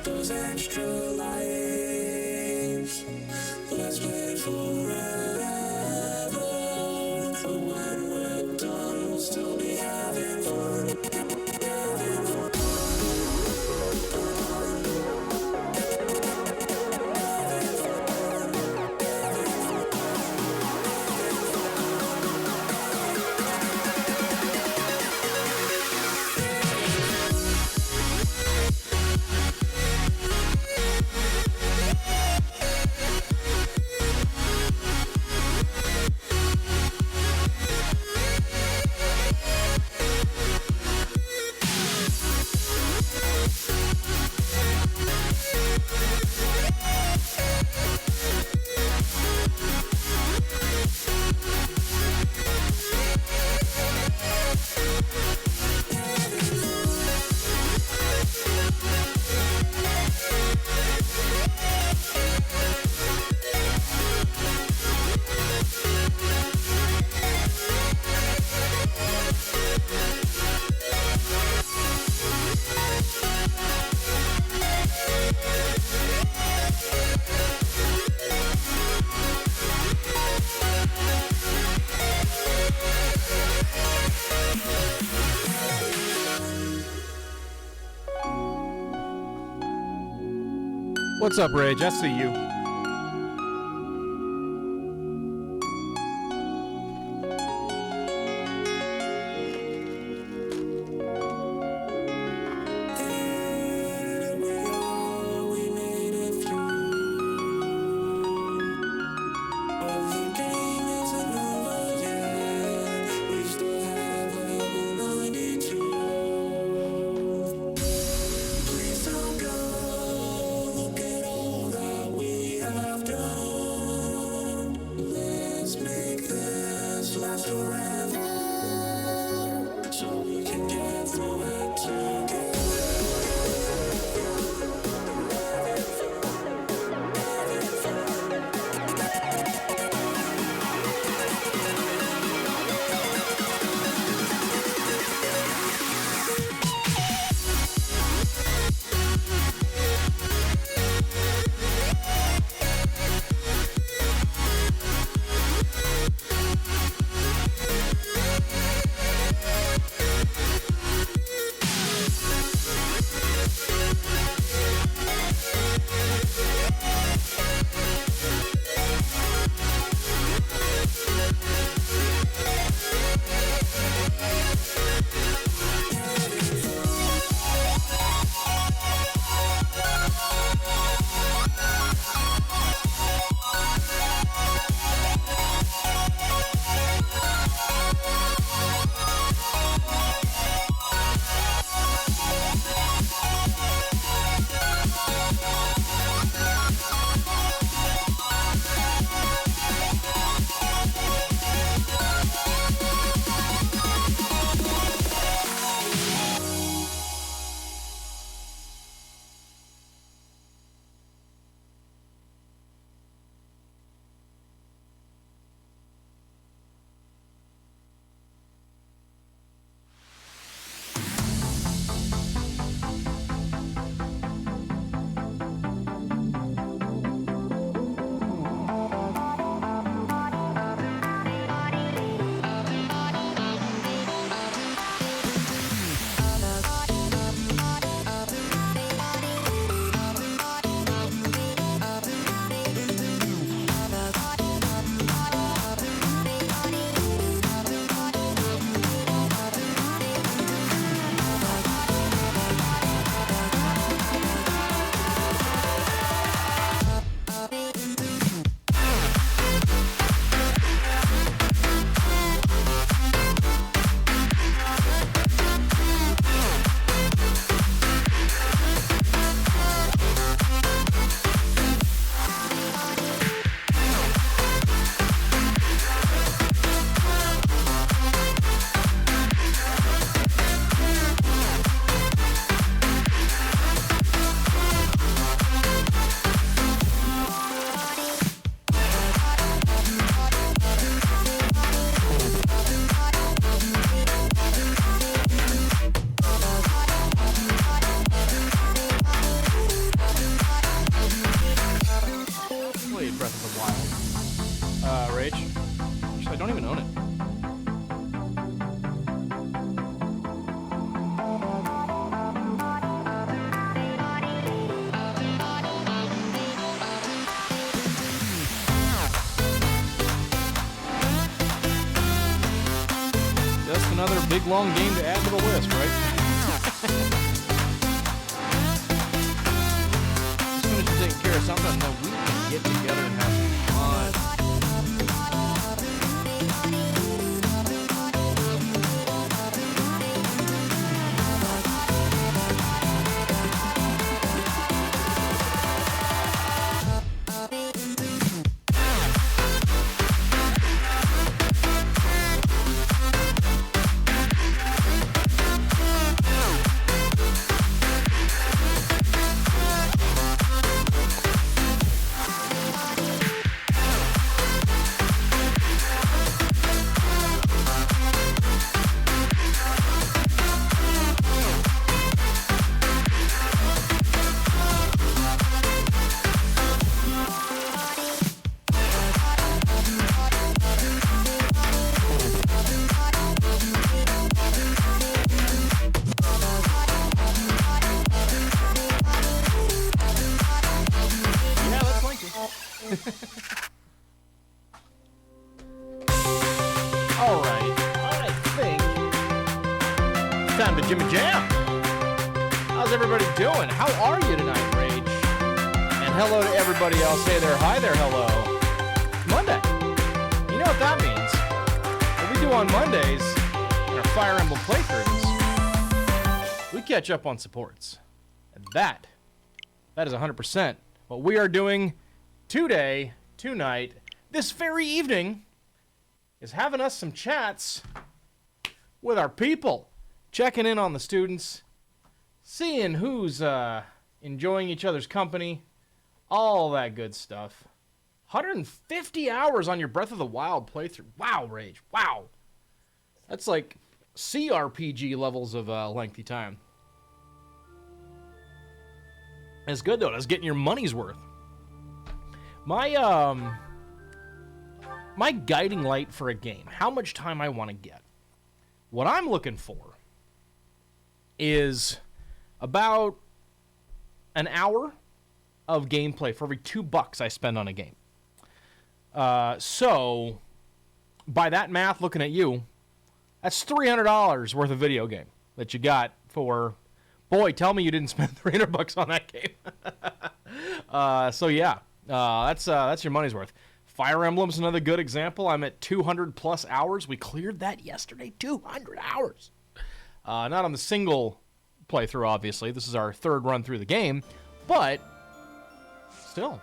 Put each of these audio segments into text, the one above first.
those extra lives. Let's wait forever, but when we're done, we'll still be having fun. Having fun. What's up, Rage? I see you. Here we are, we made it through. But the game isn't over yet. We still have level 92. Please don't go. Look at all that we big long game to add to the list, right? Just finish taking care of something, and then we can get together and have some fun. Time to Jimmy Jam. How's everybody doing? How are you tonight, Rage? And hello to everybody else. Hey there, hi there, hello. Monday. You know what that means? What we do on Mondays in our Fire Emblem playthroughs, we catch up on supports. And that is 100% what we are doing today, tonight, this very evening, is having us some chats with our people. Checking in on the students, seeing who's enjoying each other's company, all that good stuff. 150 hours on your Breath of the Wild playthrough. Wow, Rage. Wow. That's like CRPG levels of lengthy time. It's good, though. That's getting your money's worth. My guiding light for a game, how much time I want to get. What I'm looking for is about an hour of gameplay for every $2 I spend on a game. So, by that math, looking at you, that's $300 worth of video game that you got for, boy, tell me you didn't spend $300 on that game. So yeah, that's your money's worth. Fire Emblem's another good example. I'm at 200 plus hours. We cleared that yesterday, 200 hours. Not on the single playthrough, obviously. This is our third run through the game, but still,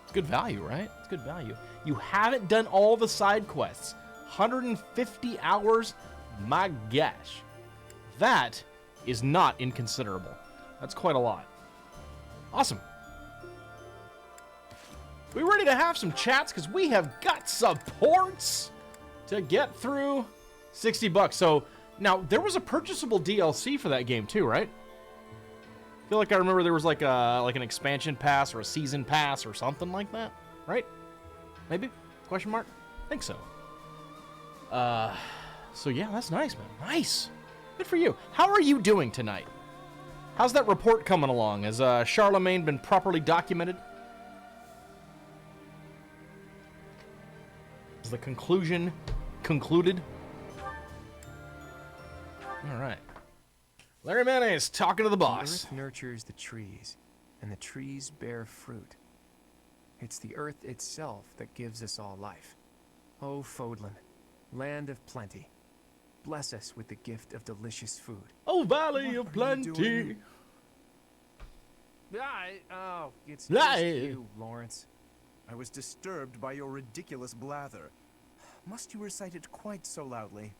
it's good value, right? It's good value. You haven't done all the side quests. 150 hours? My gosh. That is not inconsiderable. That's quite a lot. Awesome. We ready to have some chats? Because we have got supports to get through. $60. So, now, there was a purchasable DLC for that game too, right? I feel like I remember there was like an expansion pass or a season pass or something like that, right? Maybe? Question mark? I think so. So yeah, that's nice, man. Nice. Good for you. How are you doing tonight? How's that report coming along? Has Charlemagne been properly documented? Is the conclusion concluded? All right. Larry Mayonnaise talking to the boss. The earth nurtures the trees, and the trees bear fruit. It's the earth itself that gives us all life. Oh, Fodlan, land of plenty, bless us with the gift of delicious food. Oh, Valley of Plenty. It's just you, Lawrence. I was disturbed by your ridiculous blather. Must you recite it quite so loudly?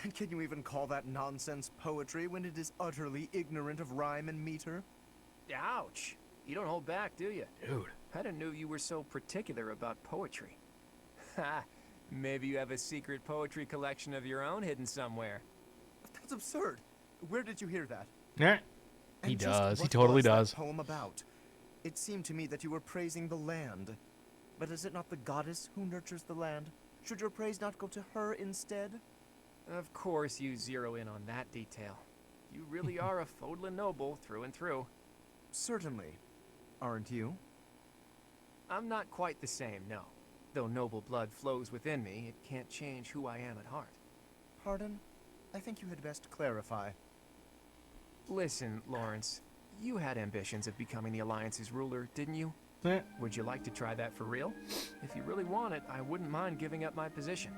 And can you even call that nonsense poetry when it is utterly ignorant of rhyme and meter? Ouch! You don't hold back, do you? Dude. I didn't know you were so particular about poetry. Ha! Maybe you have a secret poetry collection of your own hidden somewhere. That's absurd. Where did you hear that? Yeah. He And just does. He what totally was that does. poem about? It seemed to me that you were praising the land. But is it not the goddess who nurtures the land? Should your praise not go to her instead? Of course you zero in on that detail. You really are a Fodlan noble through and through. Certainly. Aren't you? I'm not quite the same, no. Though noble blood flows within me, it can't change who I am at heart. Pardon? I think you had best clarify. Listen, Lawrence, you had ambitions of becoming the Alliance's ruler, didn't you? Eh. Would you like to try that for real? If you really want it, I wouldn't mind giving up my position.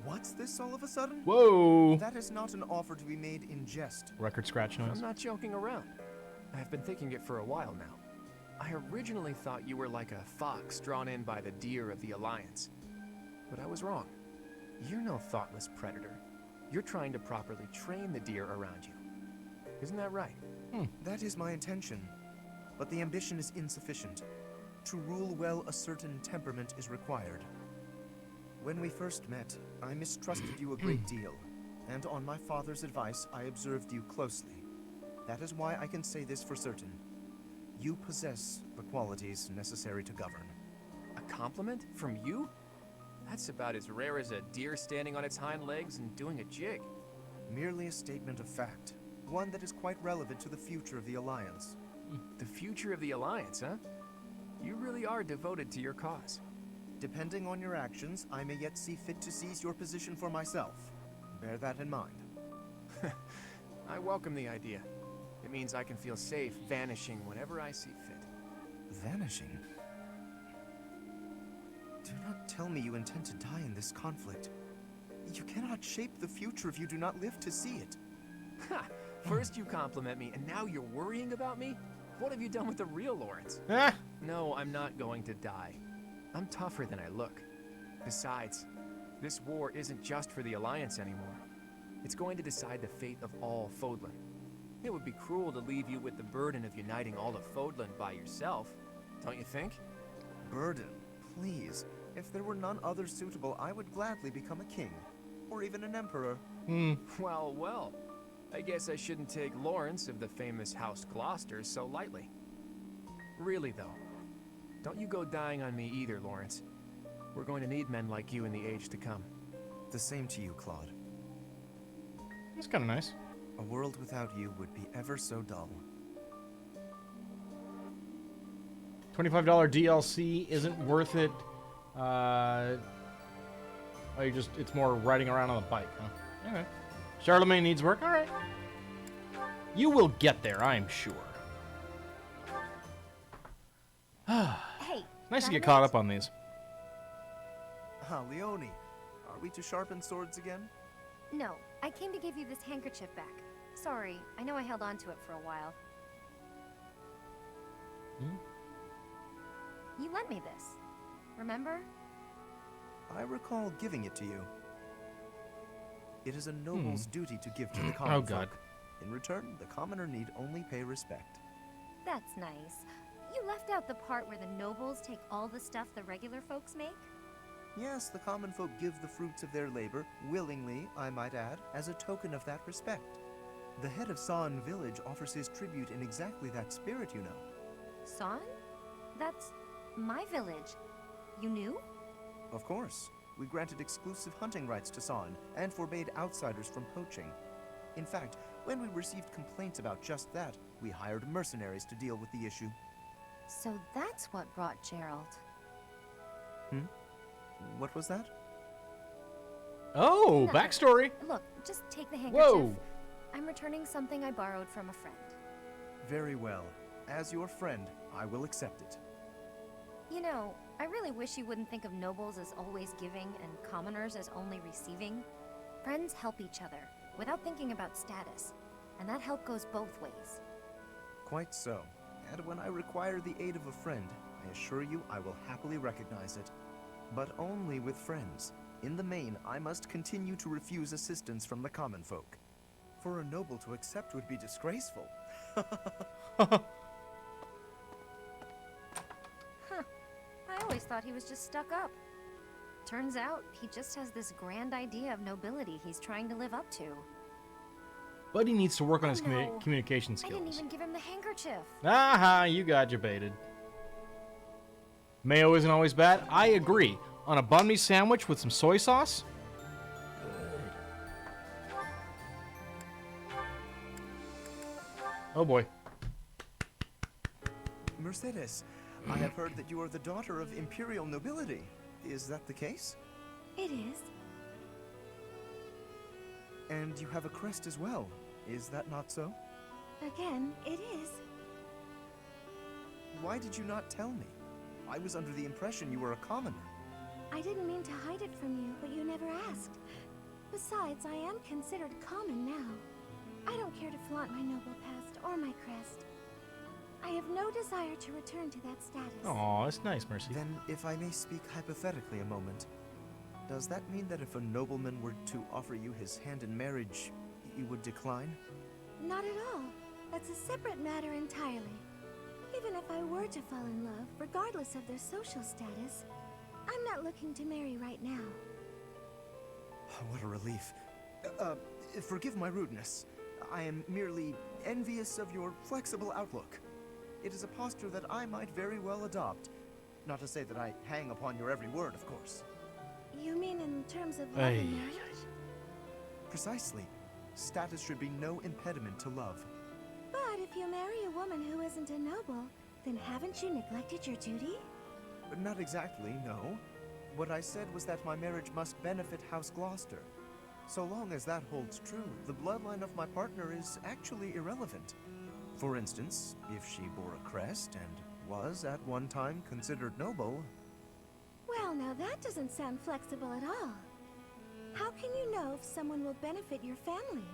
What's this all of a sudden? Whoa! That is not an offer to be made in jest. Record scratch noise. I'm not joking around. I've been thinking it for a while now. I originally thought you were like a fox drawn in by the deer of the Alliance. But I was wrong. You're no thoughtless predator. You're trying to properly train the deer around you. Isn't that right? That is my intention. But the ambition is insufficient. To rule well, a certain temperament is required. When we first met, I mistrusted you a great deal, and on my father's advice, I observed you closely. That is why I can say this for certain. You possess the qualities necessary to govern. A compliment from you? That's about as rare as a deer standing on its hind legs and doing a jig. Merely a statement of fact, one that is quite relevant to the future of the Alliance. The future of the Alliance, huh? You really are devoted to your cause. Depending on your actions, I may yet see fit to seize your position for myself. Bear that in mind. I welcome the idea. It means I can feel safe vanishing whenever I see fit. Vanishing? Do not tell me you intend to die in this conflict. You cannot shape the future if you do not live to see it. Ha! First you compliment me, and now you're worrying about me? What have you done with the real Lawrence? Ah! No, I'm not going to die. I'm tougher than I look. Besides, this war isn't just for the Alliance anymore. It's going to decide the fate of all Fodlan. It would be cruel to leave you with the burden of uniting all of Fodlan by yourself, don't you think? Burden, please. If there were none other suitable, I would gladly become a king, or even an emperor. Well, well. I guess I shouldn't take Lawrence of the famous House Gloucester so lightly. Really, though, don't you go dying on me either, Lawrence. We're going to need men like you in the age to come. The same to you, Claude. That's kind of nice. A world without you would be ever so dull. $25 DLC isn't worth it. Oh, it's more riding around on the bike, huh? Okay. Charlemagne needs work. All right. You will get there, I'm sure. Hey. Nice to get Donovan? caught up on these. Ah, Leone, are we to sharpen swords again? No, I came to give you this handkerchief back. Sorry, I know I held on to it for a while. You lent me this. Remember? I recall giving it to you. It is a noble's duty to give to the common Oh, God. folk. In return, the commoner need only pay respect. That's nice. You left out the part where the nobles take all the stuff the regular folks make? Yes, the common folk give the fruits of their labor, willingly, I might add, as a token of that respect. The head of San village offers his tribute in exactly that spirit, you know. San? That's my village. You knew? Of course. We granted exclusive hunting rights to San, and forbade outsiders from poaching. In fact, when we received complaints about just that, we hired mercenaries to deal with the issue. So that's what brought Gerald. What was that? Oh, No. backstory. Look, just take the handkerchief. Whoa. I'm returning something I borrowed from a friend. Very well. As your friend, I will accept it. You know, I really wish you wouldn't think of nobles as always giving and commoners as only receiving. Friends help each other, without thinking about status. And that help goes both ways. Quite so. And when I require the aid of a friend, I assure you I will happily recognize it. But only with friends. In the main, I must continue to refuse assistance from the common folk. For a noble to accept would be disgraceful. I always thought he was just stuck up. Turns out, he just has this grand idea of nobility he's trying to live up to. But he needs to work on his No. communication I didn't skills. even give him the handkerchief. Aha, you got baited. Mayo isn't always bad. I agree. On a banh mi sandwich with some soy sauce? Oh boy. Mercedes, I have heard that you are the daughter of imperial nobility. Is that the case? It is. And you have a crest as well. Is that not so? Again, it is. Why did you not tell me? I was under the impression you were a commoner. I didn't mean to hide it from you, but you never asked. Besides, I am considered common now. I don't care to flaunt my noble past or my crest. I have no desire to return to that status. Aw, that's nice, Mercy. Then, if I may speak hypothetically a moment, does that mean that if a nobleman were to offer you his hand in marriage, you would decline? Not at all. That's a separate matter entirely. Even if I were to fall in love, regardless of their social status, I'm not looking to marry right now. What a relief. Forgive my rudeness. I am merely envious of your flexible outlook. It is a posture that I might very well adopt. Not to say that I hang upon your every word, of course. You mean in terms of love and marriage? Precisely. Status should be no impediment to love. But if you marry a woman who isn't a noble, then haven't you neglected your duty? But not exactly, no. What I said was that my marriage must benefit House Gloucester. So long as that holds true, the bloodline of my partner is actually irrelevant. For instance, if she bore a crest and was at one time considered noble... Well, now that doesn't sound flexible at all. How can you know if someone will benefit your family?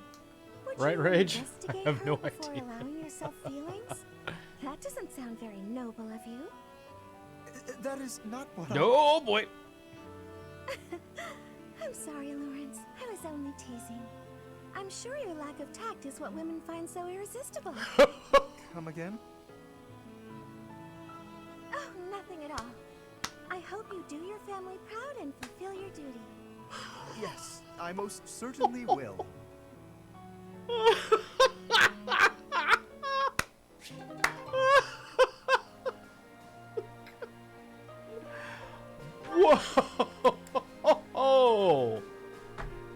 Would Right, you Rage? investigate I have her no before idea. allowing yourself feelings? That doesn't sound very noble of you. That is not what Oh boy. I'm sorry, Lawrence. I was only teasing. I'm sure your lack of tact is what women find so irresistible. Come again? Oh, nothing at all. I hope you do your family proud and fulfill your duty. Yes, I most certainly will. Whoa!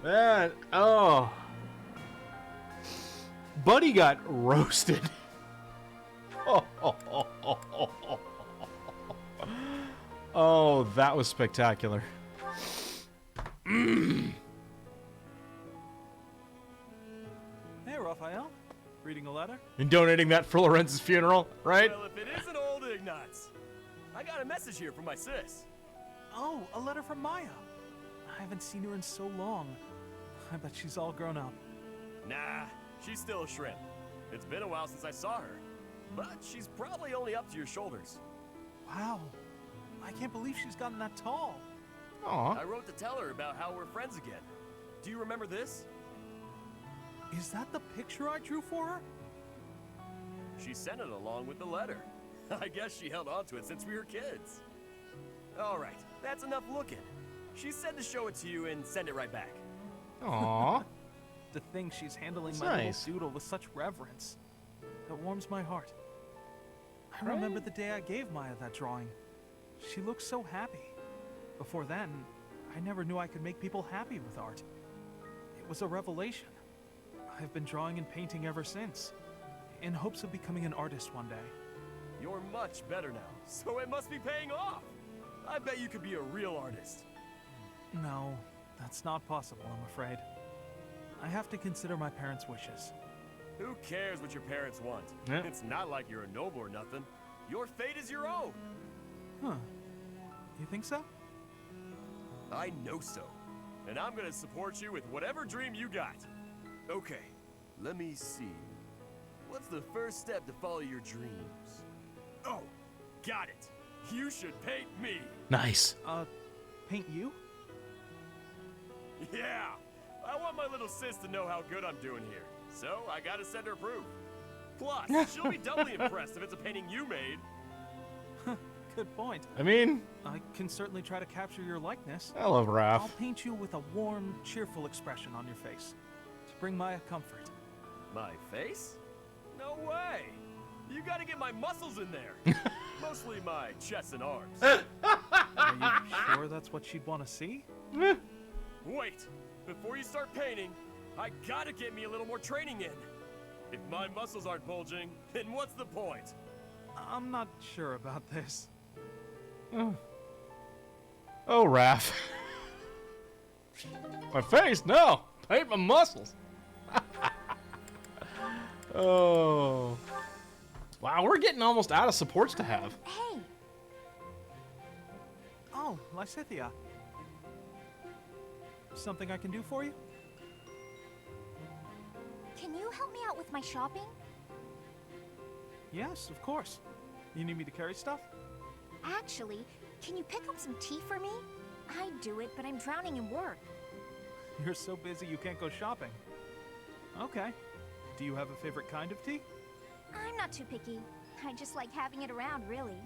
Man, oh. Buddy got roasted. Oh, that was spectacular. Hey, Raphael. Reading a letter? And donating that for Lorenz's funeral, right? Well, if it isn't old Ignatz. I got a message here from my sis. Oh, a letter from Maya. I haven't seen her in so long. I bet she's all grown up. Nah, she's still a shrimp. It's been a while since I saw her, but she's probably only up to your shoulders. Wow. I can't believe she's gotten that tall. Aw. I wrote to tell her about how we're friends again. Do you remember this? Is that the picture I drew for her? She sent it along with the letter. I guess she held on to it since we were kids. All right, that's enough looking. She said to show it to you and send it right back. Aw. To think she's handling That's my nice. little doodle with such reverence. That warms my heart. I remember the day I gave Maya that drawing. She looked so happy. Before then, I never knew I could make people happy with art. It was a revelation. I've been drawing and painting ever since, in hopes of becoming an artist one day. You're much better now, so it must be paying off. I bet you could be a real artist. No, that's not possible, I'm afraid. I have to consider my parents' wishes. Who cares what your parents want? Yeah. It's not like you're a noble or nothing. Your fate is your own. Huh. You think so? I know so. And I'm gonna support you with whatever dream you got. Okay, let me see. What's the first step to follow your dreams? Oh, got it. You should paint me. Nice. Paint you? Yeah, I want my little sis to know how good I'm doing here. So I gotta send her proof. Plus, she'll be doubly impressed if it's a painting you made. Good point. I mean, I can certainly try to capture your likeness. I love I'll Raph. paint you with a warm, cheerful expression on your face to bring Maya comfort. My face? No way. You gotta get my muscles in there. Mostly my chest and arms. Are you sure that's what she'd want to see? Wait, before you start painting, I gotta get me a little more training in. If my muscles aren't bulging, then what's the point? I'm not sure about this. Oh, Raph. My face? No. I hate my muscles. Oh. Wow, we're getting almost out of supports to have. Hey, Oh, Lysithia. Something I can do for you? Can you help me out with my shopping? Yes, of course. You need me to carry stuff? Actually, can you pick up some tea for me? I'd do it, but I'm drowning in work. You're so busy you can't go shopping. Okay. Do you have a favorite kind of tea? I'm not too picky. I just like having it around, really.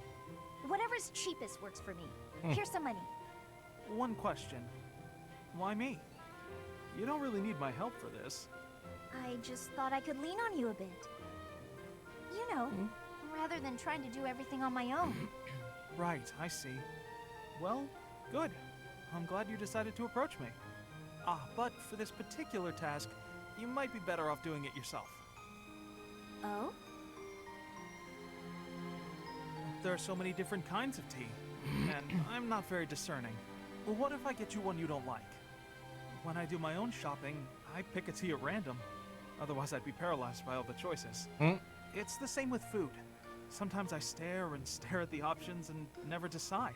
Whatever's cheapest works for me. Here's some money. One question. Why me? You don't really need my help for this. I just thought I could lean on you a bit. You know, rather than trying to do everything on my own. Right, I see. Well, good. I'm glad you decided to approach me. But for this particular task, you might be better off doing it yourself. Oh? There are so many different kinds of tea, and I'm not very discerning. Well, what if I get you one you don't like? When I do my own shopping, I pick a tea at random. Otherwise, I'd be paralyzed by all the choices. It's the same with food. Sometimes I stare and stare at the options and never decide.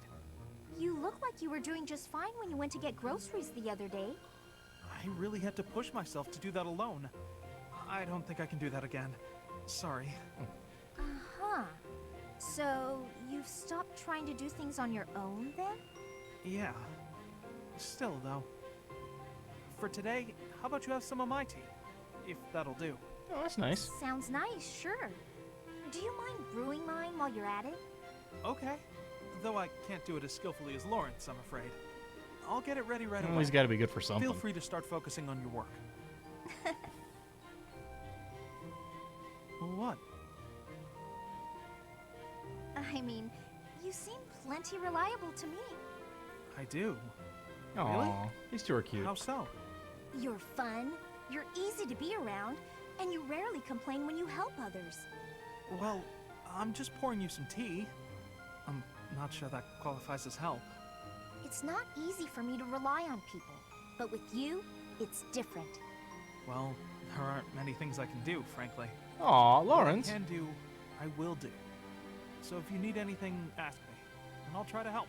You look like you were doing just fine when you went to get groceries the other day. I really had to push myself to do that alone. I don't think I can do that again. Sorry. Uh-huh. So, you've stopped trying to do things on your own, then? Yeah. Still, though. For today, how about you have some of my tea? If that'll do. Oh, that's nice. Sounds nice, sure. Do you mind brewing mine while you're at it? Okay. Though I can't do it as skillfully as Lawrence, I'm afraid. I'll get it ready right Well, away. he's got to be good for something. Feel free to start focusing on your work. What? I mean, you seem plenty reliable to me. I do. Aw, these two are cute. How so? You're fun, you're easy to be around, and you rarely complain when you help others. Well, I'm just pouring you some tea. I'm not sure that qualifies as help. It's not easy for me to rely on people, but with you, it's different. Well, there aren't many things I can do, frankly. Aw, What Lawrence. I can do, I will do. So if you need anything, ask me, and I'll try to help.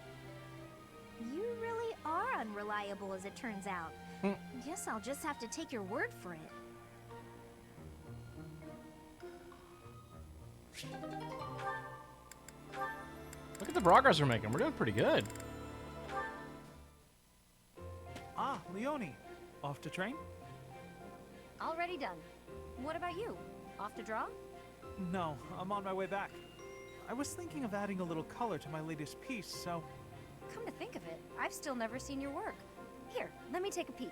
You really are unreliable, as it turns out. Guess I'll just have to take your word for it. Look at the progress we're making. We're doing pretty good. Ah, Leonie. Off to train? already done. What about you? Off to draw? No, I'm on my way back. I was thinking of adding a little color to my latest piece, so... Come to think of it, I've still never seen your work. Here, let me take a peek.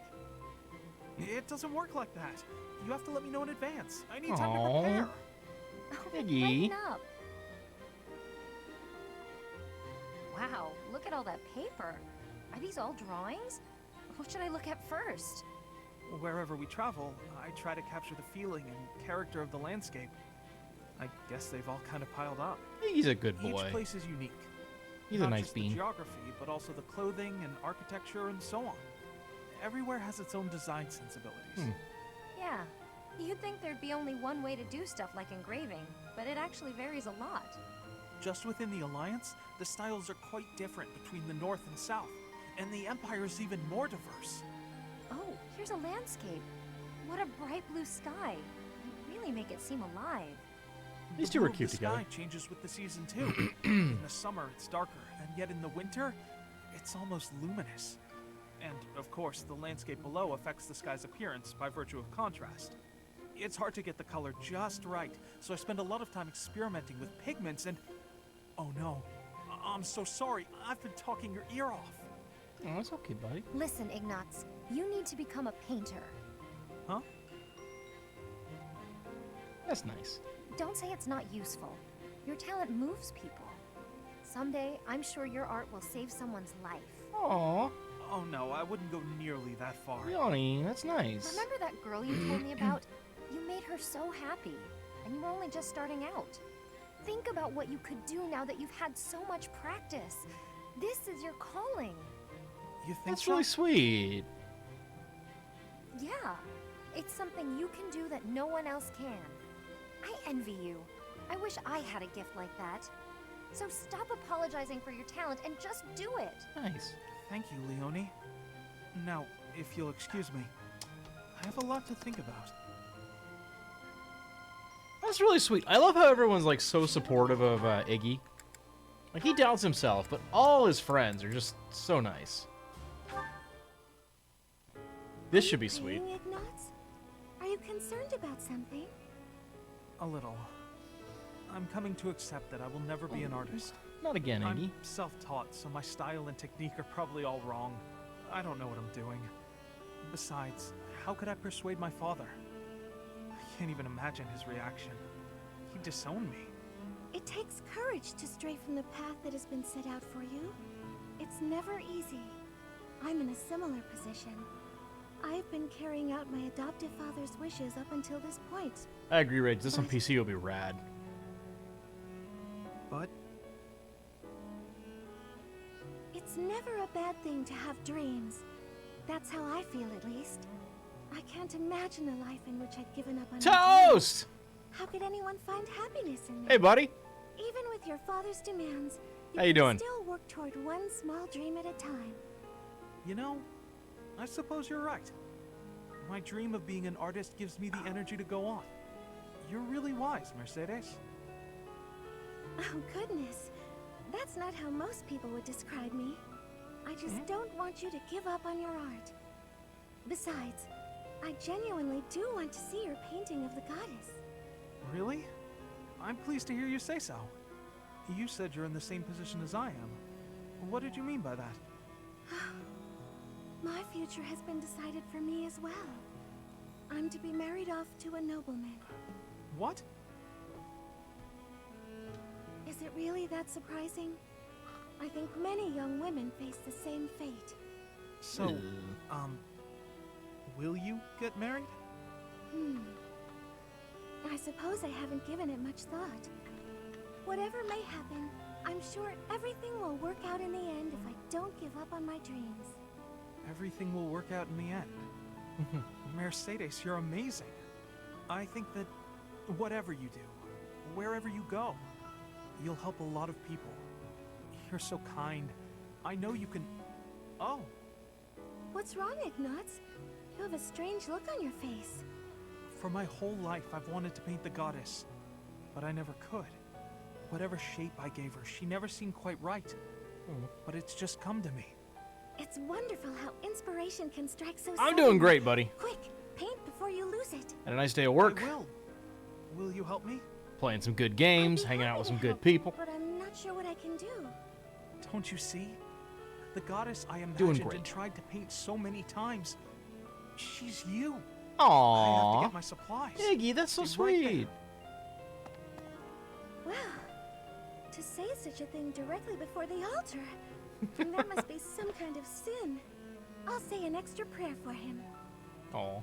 It doesn't work like that. You have to let me know in advance. I need time to Aw. prepare. Iggy. Lighten up. Wow, look at all that paper. Are these all drawings? What should I look at first? Wherever we travel, I try to capture the feeling and character of the landscape. I guess they've all kind of piled up. He's a good boy. Each place is unique. He's a Not nice just bean. the geography, but also the clothing and architecture and so on. Everywhere has its own design sensibilities. Yeah, you'd think there'd be only one way to do stuff like engraving, but it actually varies a lot. Just within the Alliance, the styles are quite different between the North and South, and the Empire is even more diverse. Oh, here's a landscape. What a bright blue sky. You really make it seem alive. These The two blue are of cute the together. sky changes with the season too. In the summer, it's darker, and yet in the winter, it's almost luminous. And, of course, the landscape below affects the sky's appearance by virtue of contrast. It's hard to get the color just right, so I spend a lot of time experimenting with pigments and... Oh no, I'm so sorry, I've been talking your ear off. Oh, that's okay, buddy. Listen, Ignatz, you need to become a painter. Huh? That's nice. Don't say it's not useful. Your talent moves people. Someday, I'm sure your art will save someone's life. Aw, Oh no, I wouldn't go nearly that far. Leonie, that's nice. Remember that girl you told me about? You made her so happy, and you were only just starting out. Think about what you could do now that you've had so much practice. This is your calling. You think That's so? really sweet. Yeah, it's something you can do that no one else can. I envy you. I wish I had a gift like that. So stop apologizing for your talent and just do it. Nice. Thank you, Leonie. Now, if you'll excuse me, I have a lot to think about. That's really sweet. I love how everyone's like so supportive of Iggy. Like he doubts himself, but all his friends are just so nice. This should be sweet. Praying, Ignatz? Are you concerned about something? A little. I'm coming to accept that I will never be an artist. Not again, Iggy. I'm self-taught, so my style and technique are probably all wrong. I don't know what I'm doing. Besides, how could I persuade my father? I can't even imagine his reaction. He'd disown me. It takes courage to stray from the path that has been set out for you. It's never easy. I'm in a similar position. I've been carrying out my adoptive father's wishes up until this point. I agree, Rage. This on PC will be rad. But It's never a bad thing to have dreams. That's how I feel, at least. I can't imagine a life in which I'd given up on my Toast! dreams. How could anyone find happiness in Hey, that? buddy. Even with your father's demands, How you can doing? still work toward one small dream at a time. you know, I suppose you're right. My dream of being an artist gives me the energy to go on. You're really wise, Mercedes. Oh, goodness. That's not how most people would describe me. I just don't want you to give up on your art. Besides, I genuinely do want to see your painting of the goddess. Really? I'm pleased to hear you say so. You said you're in the same position as I am. What did you mean by that? My future has been decided for me as well. I'm to be married off to a nobleman. What? Is it really that surprising? I think many young women face the same fate. So, will you get married? I suppose I haven't given it much thought. Whatever may happen, I'm sure everything will work out in the end if I don't give up on my dreams. Everything will work out in the end. Mercedes, you're amazing. I think that whatever you do, wherever you go, you'll help a lot of people. You're so kind. I know you can... Oh, What's wrong, Ignatz? You have a strange look on your face. for my whole life I've wanted to paint the goddess, but I never could. Whatever shape I gave her, she never seemed quite right. But it's just come to me. It's wonderful how inspiration can strike so I'm suddenly. doing great, buddy. Quick, paint before you lose it. Had a nice day at work. I will. Will you help me? Playing some good games, I'd be hanging out happy with to some good help, people. But I'm not sure what I can do. Don't you see? The goddess I Doing imagined great. and tried to paint so many times. She's you. I have to Aww. get my supplies. Iggy, that's so She's right there. sweet. Wow. To say such a thing directly before the altar. And that must be some kind of sin. I'll say an extra prayer for him. Aw.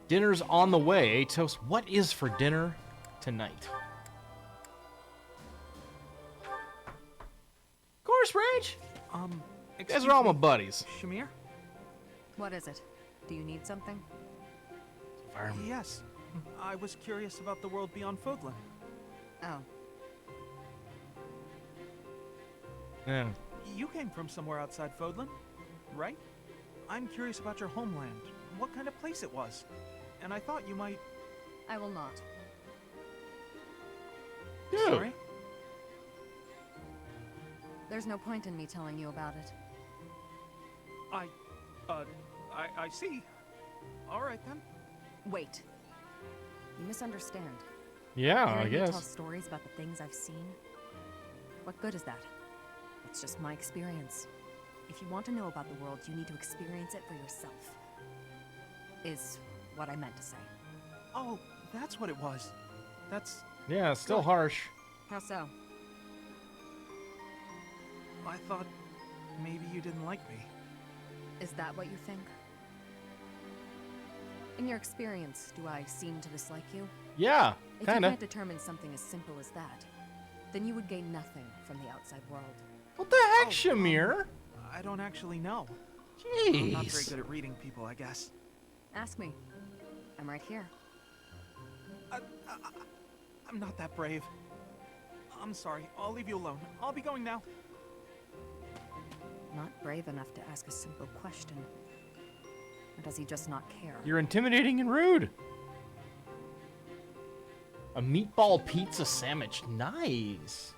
Dinner's on the way, eh, Toast? What is for dinner tonight? Of course, Rage. You guys Excuse are all my me, buddies. Shamir? What is it? Do you need something? Fireman. Yes. I was curious about the world beyond Fodlan. Oh, Yeah. You came from somewhere outside Fodlan, right? I'm curious about your homeland, what kind of place it was. And I thought you might... I will not. Dude. Sorry? There's no point in me telling you about it. I see. All right then. Wait. You misunderstand. Yeah, I Hearing me tell guess. stories about the things I've seen. What good is that? It's just my experience. If you want to know about the world, you need to experience it for yourself. Is what I meant to say. Oh, that's what it was. That's... Yeah, it's still Good. harsh. How so? I thought maybe you didn't like me. Is that what you think? In your experience, do I seem to dislike you? Yeah, If you kinda. can't determine something as simple as that, then you would gain nothing from the outside world. What the heck, Oh, Shamir? I don't actually know. Jeez. I'm not very good at reading people, I guess. Ask me. I'm right here. I'm not that brave. I'm sorry. I'll leave you alone. I'll be going now. Not brave enough to ask a simple question. Or does he just not care? You're intimidating and rude. A meatball pizza sandwich. Nice.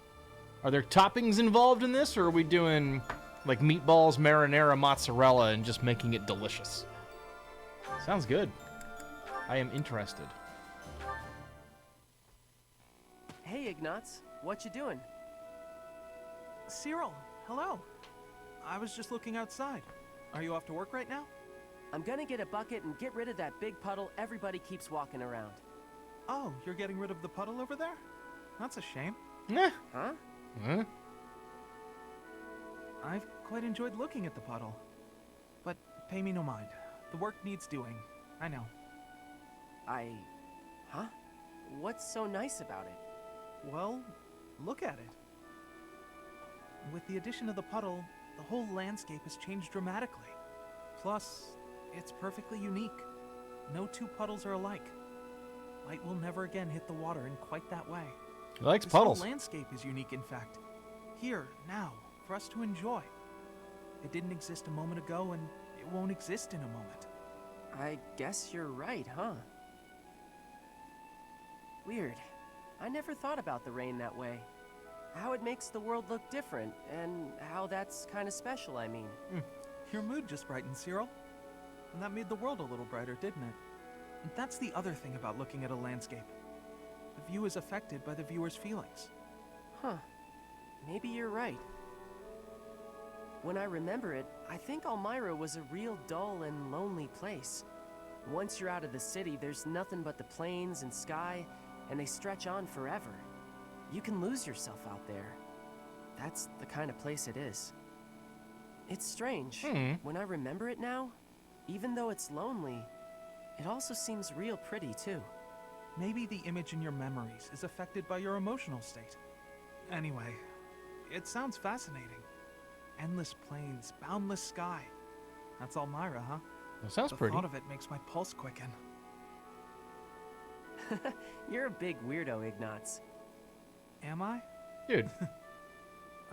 Are there toppings involved in this, or are we doing like meatballs, marinara, mozzarella, and just making it delicious? Sounds good. I am interested. Hey, Ignatz. What you doing? Cyril, hello. I was just looking outside. Are you off to work right now? I'm gonna get a bucket and get rid of that big puddle everybody keeps walking around. Oh, you're getting rid of the puddle over there? That's a shame. Nah. Huh? Huh? I've quite enjoyed looking at the puddle. But pay me no mind. The work needs doing. I know. Huh? What's so nice about it? Well, look at it. With the addition of the puddle, the whole landscape has changed dramatically. Plus, it's perfectly unique. No two puddles are alike. Light will never again hit the water in quite that way. He likes This puddles. whole landscape is unique, in fact. Here, now, for us to enjoy. It didn't exist a moment ago, and it won't exist in a moment. I guess you're right, huh? Weird. I never thought about the rain that way. How it makes the world look different, and how that's kind of special, I mean. Your mood just brightened, Cyril. And that made the world a little brighter, didn't it? And that's the other thing about looking at a landscape. The view is affected by the viewer's feelings. Huh. Maybe you're right. When I remember it, I think Elmira was a real dull and lonely place. Once you're out of the city, there's nothing but the plains and sky, and they stretch on forever. You can lose yourself out there. That's the kind of place it is. It's strange. When I remember it now, even though it's lonely, it also seems real pretty too. Maybe the image in your memories is affected by your emotional state. Anyway, it sounds fascinating. Endless plains, boundless sky. That's Elmira, huh? That sounds The pretty. thought of it makes my pulse quicken. You're a big weirdo, Ignatz. Am I? Dude.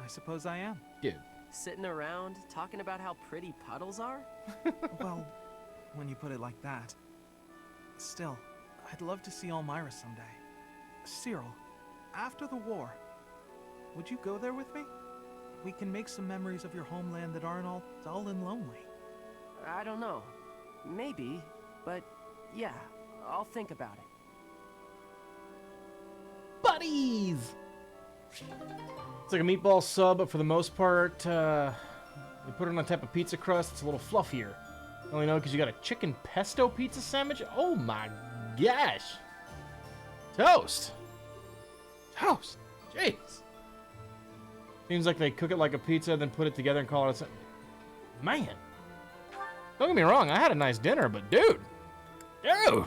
I suppose I am. Dude. Sitting around, talking about how pretty puddles are? Well, when you put it like that. Still, I'd love to see Elmira someday. Cyril, after the war, would you go there with me? We can make some memories of your homeland that aren't all dull and lonely. I don't know. Maybe, but yeah, I'll think about it. Buddies! It's like a meatball sub, but for the most part, you put it on top of pizza crust, it's a little fluffier. I only know because you got a chicken pesto pizza sandwich? Oh my gosh! Toast! Toast! Jeez! Seems like they cook it like a pizza, then put it together and call it a... Man! Don't get me wrong, I had a nice dinner, but dude! Dude!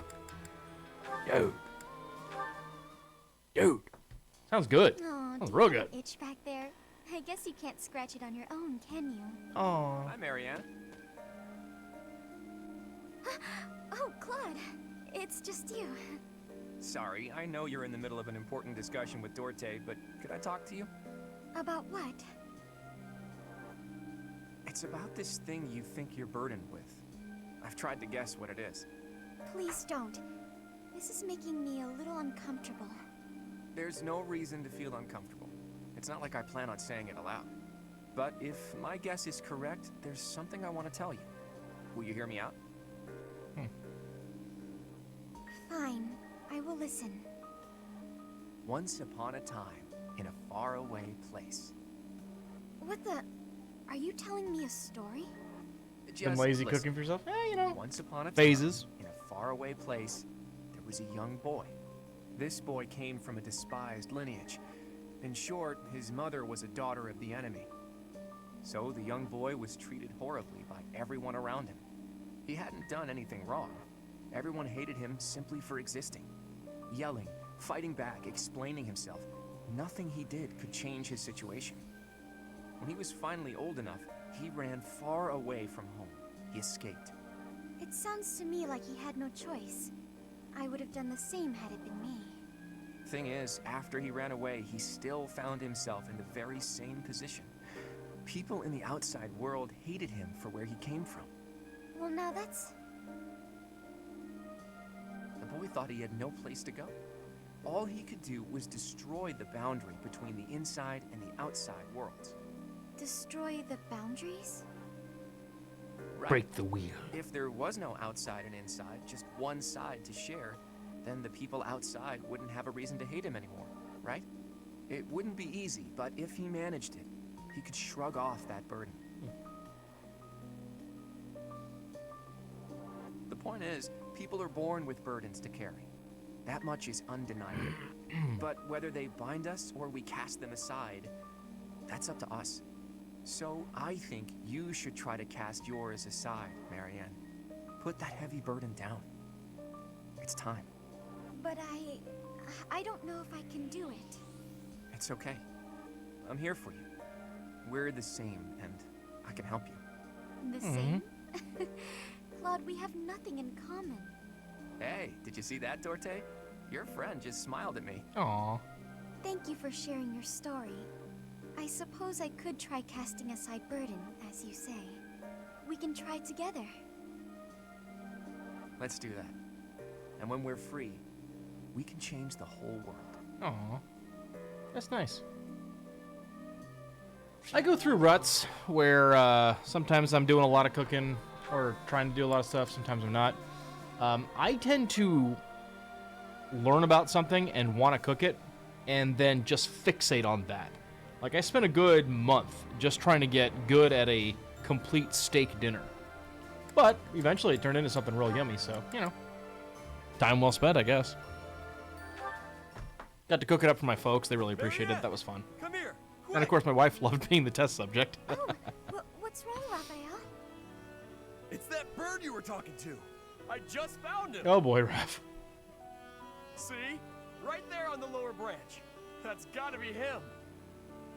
Dude! Dude! Sounds good. Aw, Sounds do real you have good. an itch back there? I guess you can't scratch it on your own, can you? Aww. Hi, Marianne. Oh, Claude. It's just you. Sorry, I know you're in the middle of an important discussion with Dorte, but could I talk to you? About what? It's about this thing you think you're burdened with. I've tried to guess what it is. Please don't. This is making me a little uncomfortable. There's no reason to feel uncomfortable. It's not like I plan on saying it aloud. But if my guess is correct, there's something I want to tell you. Will you hear me out? Fine. I will listen. Once upon a time, in a faraway place. What the... Are you telling me a story? Been lazy cooking for yourself? You know. Once upon a time, Phases. in a faraway place, there was a young boy. This boy came from a despised lineage. In short, his mother was a daughter of the enemy. So the young boy was treated horribly by everyone around him. He hadn't done anything wrong. Everyone hated him simply for existing. Yelling, fighting back, explaining himself. Nothing he did could change his situation. When he was finally old enough, he ran far away from home. He escaped. It sounds to me like he had no choice. I would have done the same had it been me. Thing is, after he ran away, he still found himself in the very same position. People in the outside world hated him for where he came from. Well, now that's... The boy thought he had no place to go. All he could do was destroy the boundary between the inside and the outside worlds. destroy the boundaries? Right. Break the wheel. If there was no outside and inside, just one side to share, then the people outside wouldn't have a reason to hate him anymore, right? It wouldn't be easy, but if he managed it, he could shrug off that burden. The point is, people are born with burdens to carry. That much is undeniable. But whether they bind us or we cast them aside, that's up to us. So I think you should try to cast yours aside, Marianne. Put that heavy burden down. It's time. But I don't know if I can do it. It's okay. I'm here for you. We're the same, and I can help you. The same? Claude, we have nothing in common. Hey, did you see that, Dorte? Your friend just smiled at me. Aw. Thank you for sharing your story. I suppose I could try casting aside burden, as you say. We can try together. Let's do that. And when we're free, we can change the whole world. Aw. That's nice. I go through ruts where sometimes I'm doing a lot of cooking or trying to do a lot of stuff. Sometimes I'm not. I tend to learn about something and want to cook it and then just fixate on that. Like, I spent a good month just trying to get good at a complete steak dinner. But eventually it turned into something real yummy, so, you know. Time well spent, I guess. Got to cook it up for my folks. They really appreciated it. That was fun. Come here. And of course, my wife loved being the test subject. Oh, what's wrong, Raphael? It's that bird you were talking to. I just found him. Oh boy, Raph. See? Right there on the lower branch. That's gotta be him.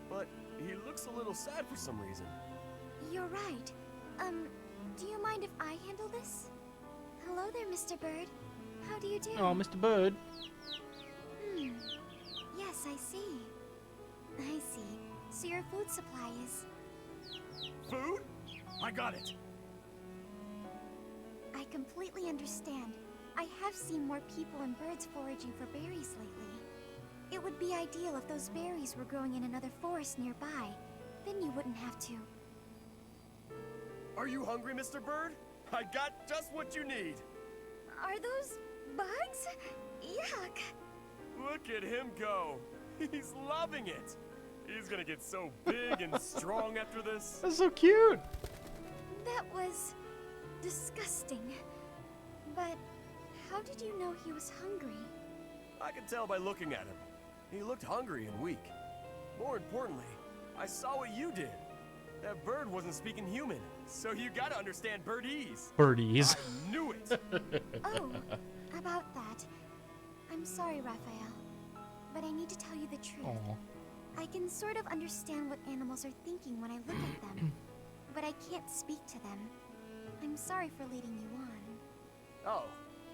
But he looks a little sad for some reason. You're right. Do you mind if I handle this? Hello there, Mr. Bird. How do you do? Oh, Mr. Bird. Yes, I see. I see. So your food supply is... Food? I got it. I completely understand. I have seen more people and birds foraging for berries lately. It would be ideal if those berries were growing in another forest nearby. Then you wouldn't have to. Are you hungry, Mr. Bird? I got just what you need. Are those bugs? Yuck! Look at him go. He's loving it. He's gonna get so big and strong after this. That's so cute. That was... disgusting. But how did you know he was hungry? I could tell by looking at him. He looked hungry and weak. More importantly, I saw what you did. That bird wasn't speaking human, so you gotta understand birdese. Birdies. I knew it. Oh, about that. I'm sorry, Raphael, but I need to tell you the truth. Aw. I can sort of understand what animals are thinking when I look at them, but I can't speak to them. I'm sorry for leading you on. Oh,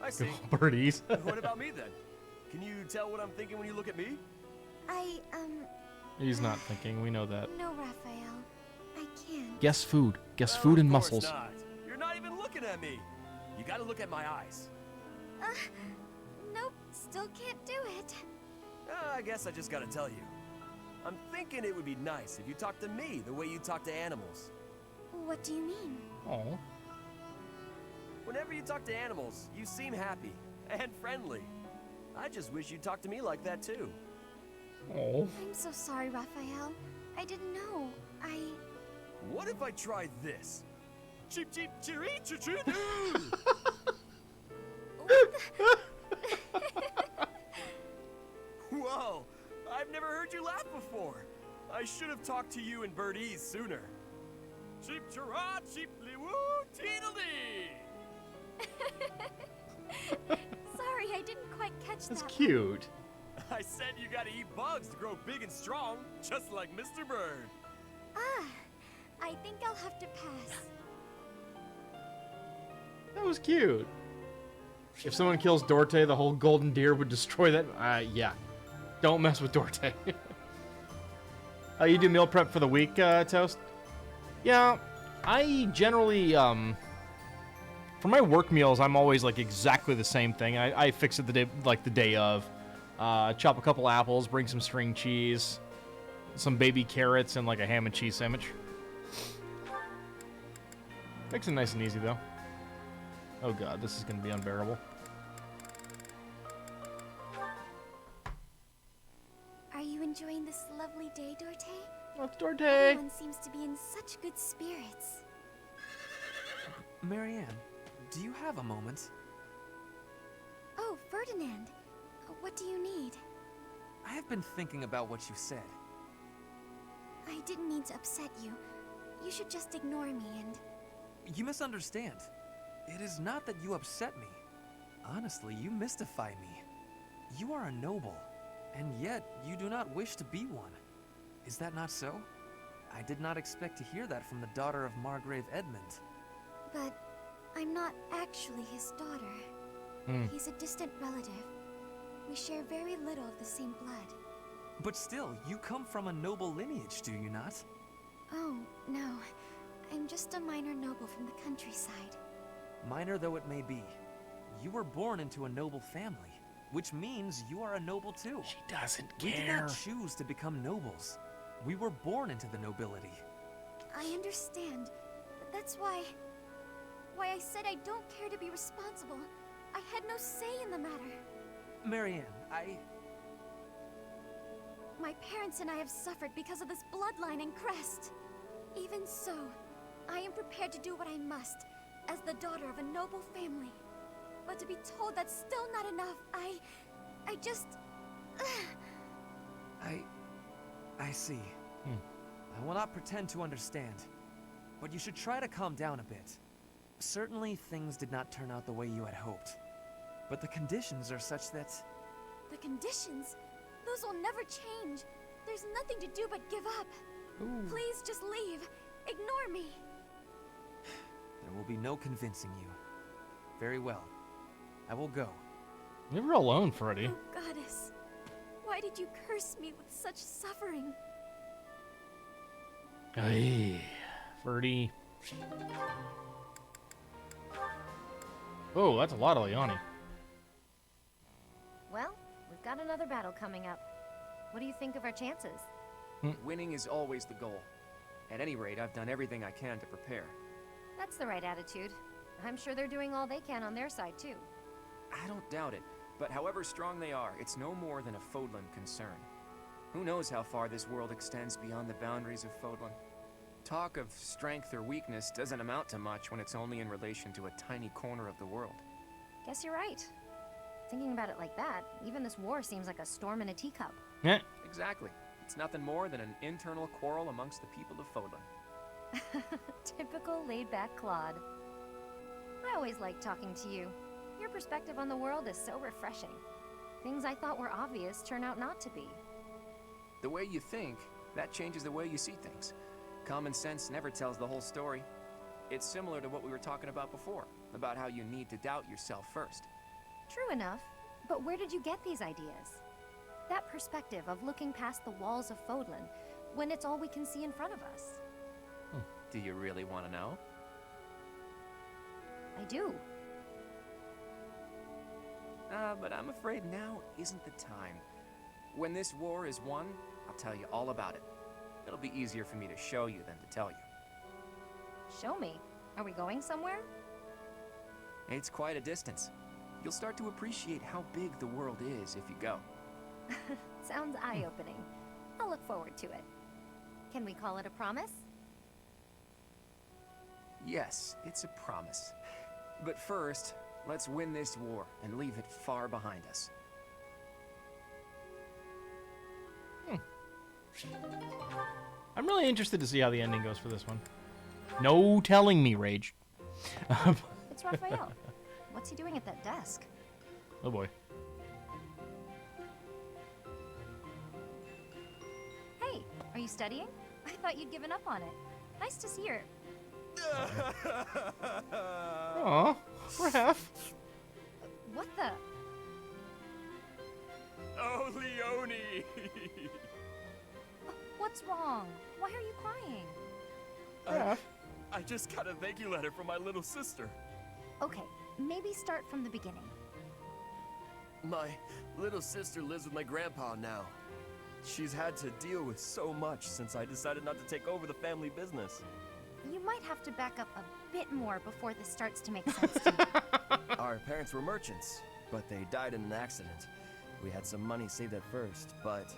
I see. Birdies. What about me then? Can you tell what I'm thinking when you look at me? He's not thinking. We know that. No, Raphael. I can't. Guess food. Guess food and Of course muscles. not. You're not even looking at me. You gotta look at my eyes. Nope, still can't do it. I guess I just gotta tell you. I'm thinking it would be nice if you talked to me the way you talk to animals. What do you mean? Oh. Whenever you talk to animals, you seem happy and friendly. I just wish you'd talk to me like that too. Oh. I'm so sorry, Raphael. I didn't know. What if I tried this? Cheep cheep cheery choo choo. Whoa! I've never heard you laugh before. I should have talked to you in birdese sooner. Cheep chirah cheeply woo teedledee. Sorry, I didn't quite catch That's that. cute. I said you gotta eat bugs to grow big and strong, just like Mr. Bird. Ah, I think I'll have to pass. That was cute. If someone kills Dorte, the whole golden deer would destroy that. Yeah. Don't mess with Dorte. You do meal prep for the week, Toast? Yeah, I generally, for my work meals, I'm always like exactly the same thing. I fix it the day of. Chop a couple apples, bring some string cheese, some baby carrots, and like a ham and cheese sandwich. Makes it nice and easy, though. Oh god, this is going to be unbearable. Are you enjoying this lovely day, Dorte? That's Dorte. Everyone seems to be in such good spirits. Marianne, do you have a moment? Oh, Ferdinand. What do you need? I have been thinking about what you said. I didn't mean to upset you. You should just ignore me and... You misunderstand. It is not that you upset me. Honestly, you mystify me. You are a noble, and yet you do not wish to be one. Is that not so? I did not expect to hear that from the daughter of Margrave Edmund. But I'm not actually his daughter. He's a distant relative. We share very little of the same blood. But still, you come from a noble lineage, do you not? Oh, no. I'm just a minor noble from the countryside. Minor though it may be, you were born into a noble family, which means you are a noble too. She doesn't We did care. not choose to become nobles. We were born into the nobility. I understand, but that's why I said I don't care to be responsible. I had no say in the matter. Marianne, My parents and I have suffered because of this bloodline and crest. Even so, I am prepared to do what I must, as the daughter of a noble family. But to be told that's still not enough, I just... I see. I will not pretend to understand, but you should try to calm down a bit. Certainly, things did not turn out the way you had hoped, but the conditions are such that... The conditions? Those will never change. There's nothing to do but give up. Ooh. Please just leave. Ignore me. There will be no convincing you. Very well. I will go. Leave her alone, Freddy. Oh, goddess. Why did you curse me with such suffering? Ay, Freddy. Oh, that's a lot of Liani. Well, we've got another battle coming up. What do you think of our chances? Winning is always the goal. At any rate, I've done everything I can to prepare. That's the right attitude. I'm sure they're doing all they can on their side, too. I don't doubt it, but however strong they are, it's no more than a Fodlan concern. Who knows how far this world extends beyond the boundaries of Fodlan? Talk of strength or weakness doesn't amount to much when it's only in relation to a tiny corner of the world. Guess you're right. Thinking about it like that, even this war seems like a storm in a teacup. Yeah. Exactly. It's nothing more than an internal quarrel amongst the people of Fodlan. Typical laid-back Claude. I always like talking to you. Your perspective on the world is so refreshing. Things I thought were obvious turn out not to be. The way you think, that changes the way you see things. Common sense never tells the whole story. It's similar to what we were talking about before, about how you need to doubt yourself first. True enough, but where did you get these ideas? That perspective of looking past the walls of Fodlan, when it's all we can see in front of us. Do you really want to know? I do. But I'm afraid now isn't the time. When this war is won, I'll tell you all about it. It'll be easier for me to show you than to tell you. Show me. Are we going somewhere? It's quite a distance. You'll start to appreciate how big the world is if you go. Sounds eye-opening. I'll look forward to it. Can we call it a promise? Yes, it's a promise. But first, let's win this war and leave it far behind us. I'm really interested to see how the ending goes for this one. No telling me, Rage. It's Raphael. What's he doing at that desk? Oh boy. Hey, are you studying? I thought you'd given up on it. Nice to see her. Aw, Raph. What the? Oh, Leone! What's wrong? Why are you crying? Raph. I just got a thank you letter from my little sister. Okay, maybe start from the beginning. My little sister lives with my grandpa now. She's had to deal with so much since I decided not to take over the family business. You might have to back up a bit more before this starts to make sense to me. Our parents were merchants, but they died in an accident. We had some money saved at first, but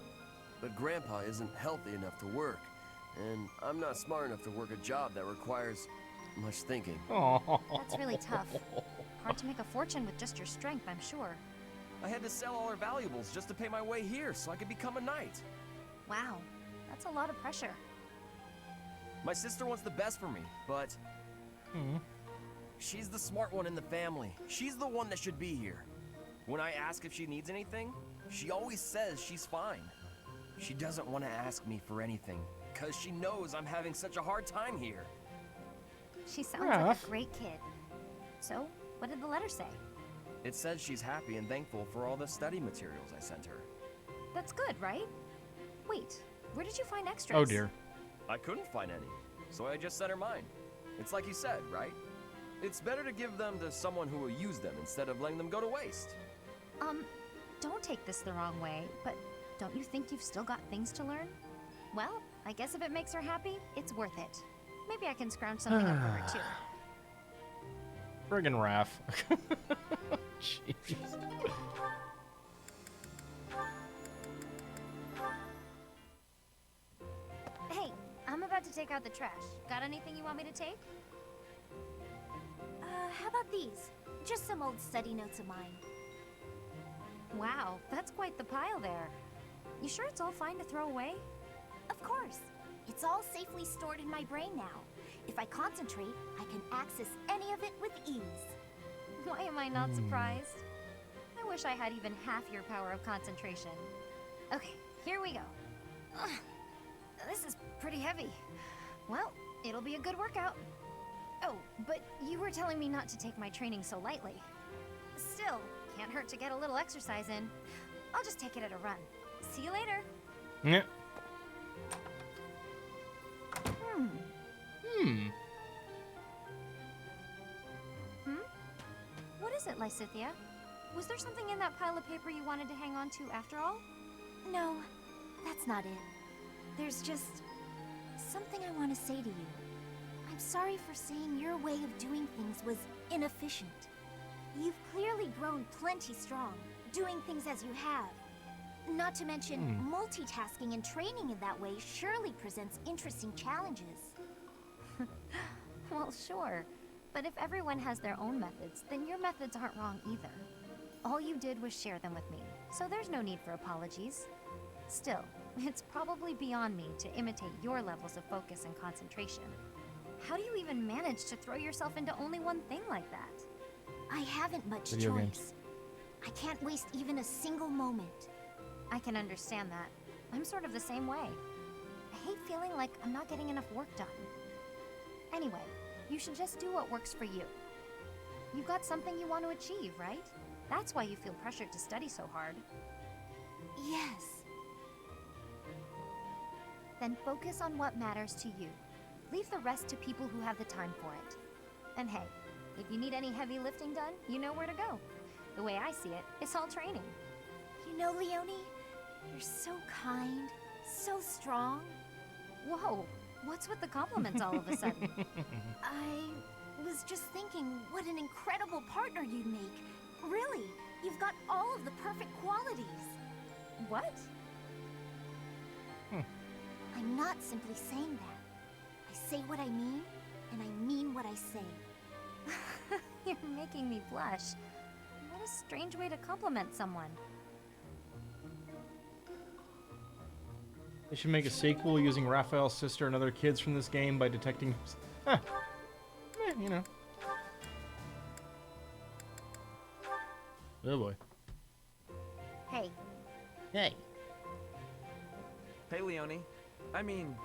Grandpa isn't healthy enough to work, and I'm not smart enough to work a job that requires much thinking. That's really tough. Hard to make a fortune with just your strength, I'm sure. I had to sell all our valuables just to pay my way here so I could become a knight. Wow, that's a lot of pressure. My sister wants the best for me, but she's the smart one in the family. She's the one that should be here. When I ask if she needs anything, she always says she's fine. She doesn't want to ask me for anything, because she knows I'm having such a hard time here. She sounds like a great kid. So, what did the letter say? It says she's happy and thankful for all the study materials I sent her. That's good, right? Wait, where did you find extras? Oh dear. I couldn't find any, so I just sent her mine. It's like you said, right? It's better to give them to someone who will use them instead of letting them go to waste. Don't take this the wrong way, but don't you think you've still got things to learn? Well, I guess if it makes her happy, it's worth it. Maybe I can scrounge something up for her too. Friggin' Raph. Jeez. Hey, I'm about to take out the trash. Got anything you want me to take? How about these? Just some old study notes of mine. Wow, that's quite the pile there. You sure it's all fine to throw away? Of course. It's all safely stored in my brain now. If I concentrate, I can access any of it with ease. Why am I not surprised? I wish I had even half your power of concentration. Okay, here we go. Ugh, this is pretty heavy. Well, it'll be a good workout. Oh, but you were telling me not to take my training so lightly. Still, can't hurt to get a little exercise in. I'll just take it at a run. See you later. Yeah. What is it, Lysithia? Was there something in that pile of paper you wanted to hang on to after all? No, that's not it. There's just something I want to say to you. I'm sorry for saying your way of doing things was inefficient. You've clearly grown plenty strong, doing things as you have. Not to mention, multitasking and training in that way surely presents interesting challenges. Well, sure. But if everyone has their own methods, then your methods aren't wrong either. All you did was share them with me, so there's no need for apologies. Still, it's probably beyond me to imitate your levels of focus and concentration. How do you even manage to throw yourself into only one thing like that? I haven't much Video choice. games. I can't waste even a single moment. I can understand that. I'm sort of the same way. I hate feeling like I'm not getting enough work done. Anyway, you should just do what works for you. You've got something you want to achieve, right? That's why you feel pressured to study so hard. Yes. Then focus on what matters to you. Leave the rest to people who have the time for it. And hey, if you need any heavy lifting done, you know where to go. The way I see it, it's all training. You know, Leone, you're so kind, so strong. Whoa, what's with the compliments all of a sudden? I was just thinking what an incredible partner you'd make. Really, you've got all of the perfect qualities. What? I'm not simply saying that. I say what I mean, and I mean what I say. You're making me blush. What a strange way to compliment someone. They should make a sequel using Raphael's sister and other kids from this game by detecting... you know. Oh boy. Hey. Hey. Hey, Leone. I mean,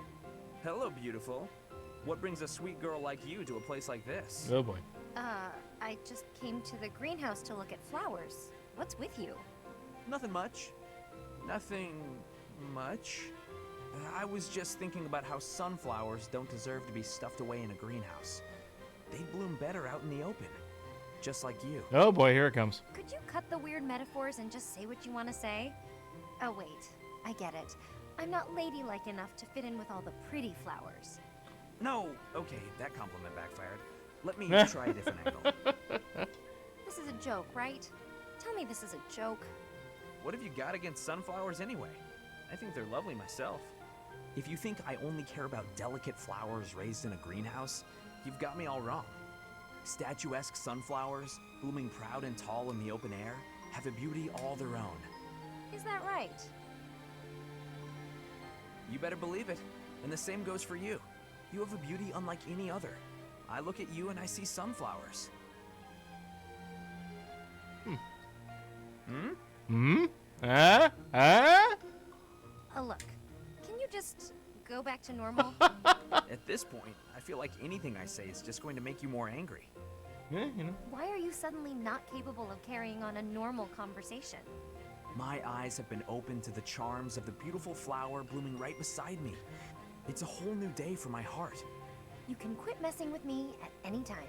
hello, beautiful. What brings a sweet girl like you to a place like this? Oh boy. I just came to the greenhouse to look at flowers. What's with you? Nothing much. Nothing much. I was just thinking about how sunflowers don't deserve to be stuffed away in a greenhouse. They bloom better out in the open, just like you. Oh boy, here it comes. Could you cut the weird metaphors and just say what you want to say? Oh wait, I get it. I'm not ladylike enough to fit in with all the pretty flowers. No, okay, that compliment backfired. Let me try a different angle. This is a joke, right? Tell me this is a joke. What have you got against sunflowers anyway? I think they're lovely myself. If you think I only care about delicate flowers raised in a greenhouse, you've got me all wrong. Statuesque sunflowers, blooming proud and tall in the open air, have a beauty all their own. Is that right? You better believe it. And the same goes for you. You have a beauty unlike any other. I look at you and I see sunflowers. Look, can you just go back to normal? At this point, I feel like anything I say is just going to make you more angry. Yeah, you know. Why are you suddenly not capable of carrying on a normal conversation? My eyes have been opened to the charms of the beautiful flower blooming right beside me. It's a whole new day for my heart. You can quit messing with me at any time.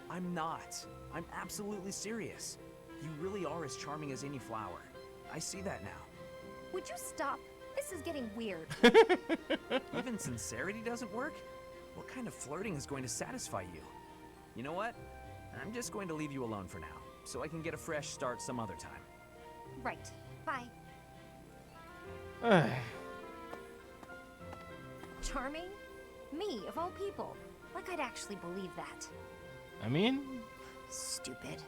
I'm not. I'm absolutely serious. You really are as charming as any flower. I see that now. Would you stop? This is getting weird. Even sincerity doesn't work? What kind of flirting is going to satisfy you? You know what? I'm just going to leave you alone for now, so I can get a fresh start some other time. Right. Bye. Charming? Me, of all people. Like I'd actually believe that. I mean, Stupid.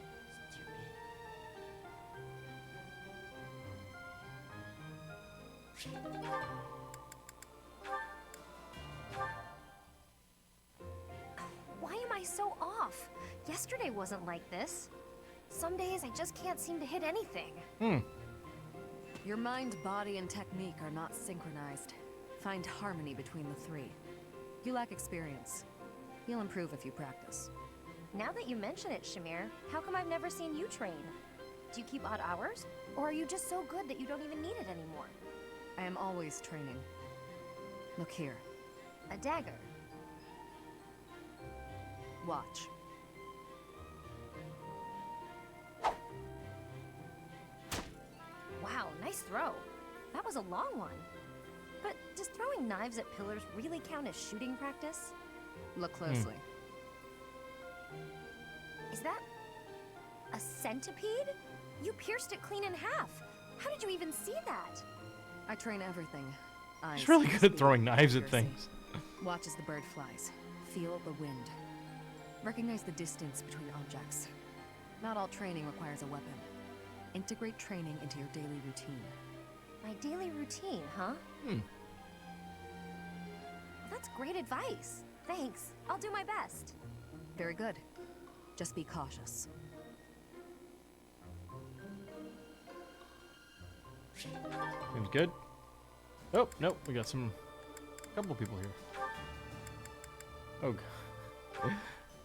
Why am I so off? Yesterday wasn't like this. Some days I just can't seem to hit anything. Your mind, body, and technique are not synchronized. Find harmony between the three. You lack experience. You'll improve if you practice. Now that you mention it, Shamir, how come I've never seen you train? Do you keep odd hours? Or are you just so good that you don't even need it anymore? I am always training. Look here. A dagger. Watch. Wow, nice throw. That was a long one. But does throwing knives at pillars really count as shooting practice? Look closely. Is that a centipede? You pierced it clean in half. How did you even see that? I train everything. Eyes, he's really good at speed, throwing knives at accuracy. things. Watch as the bird flies. Feel the wind. Recognize the distance between objects. Not all training requires a weapon. Integrate training into your daily routine. My daily routine, huh? Well, that's great advice. Thanks. I'll do my best. Very good. Just be cautious. Seems good. Oh, nope, we got a couple people here. Oh, God.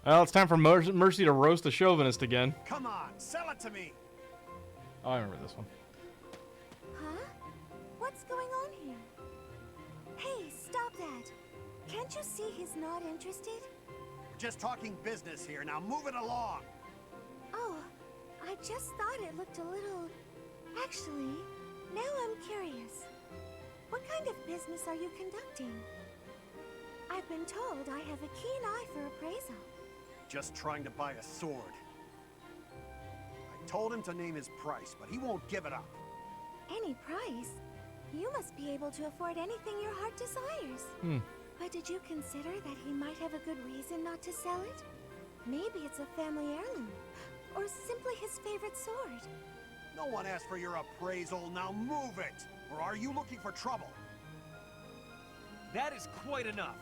Well, it's time for Mercy to roast a chauvinist again. Come on, sell it to me. Oh, I remember this one. Huh? What's going on here? Hey, stop that. Can't you see he's not interested? We're just talking business here. Now move it along. Oh, I just thought it looked a little... Actually, now I'm curious. What kind of business are you conducting? I've been told I have a keen eye for appraisal. Just trying to buy a sword. I told him to name his price, but he won't give it up. Any price? You must be able to afford anything your heart desires. But did you consider that he might have a good reason not to sell it? Maybe it's a family heirloom, or simply his favorite sword. No one asked for your appraisal. Now move it! Or are you looking for trouble? That is quite enough.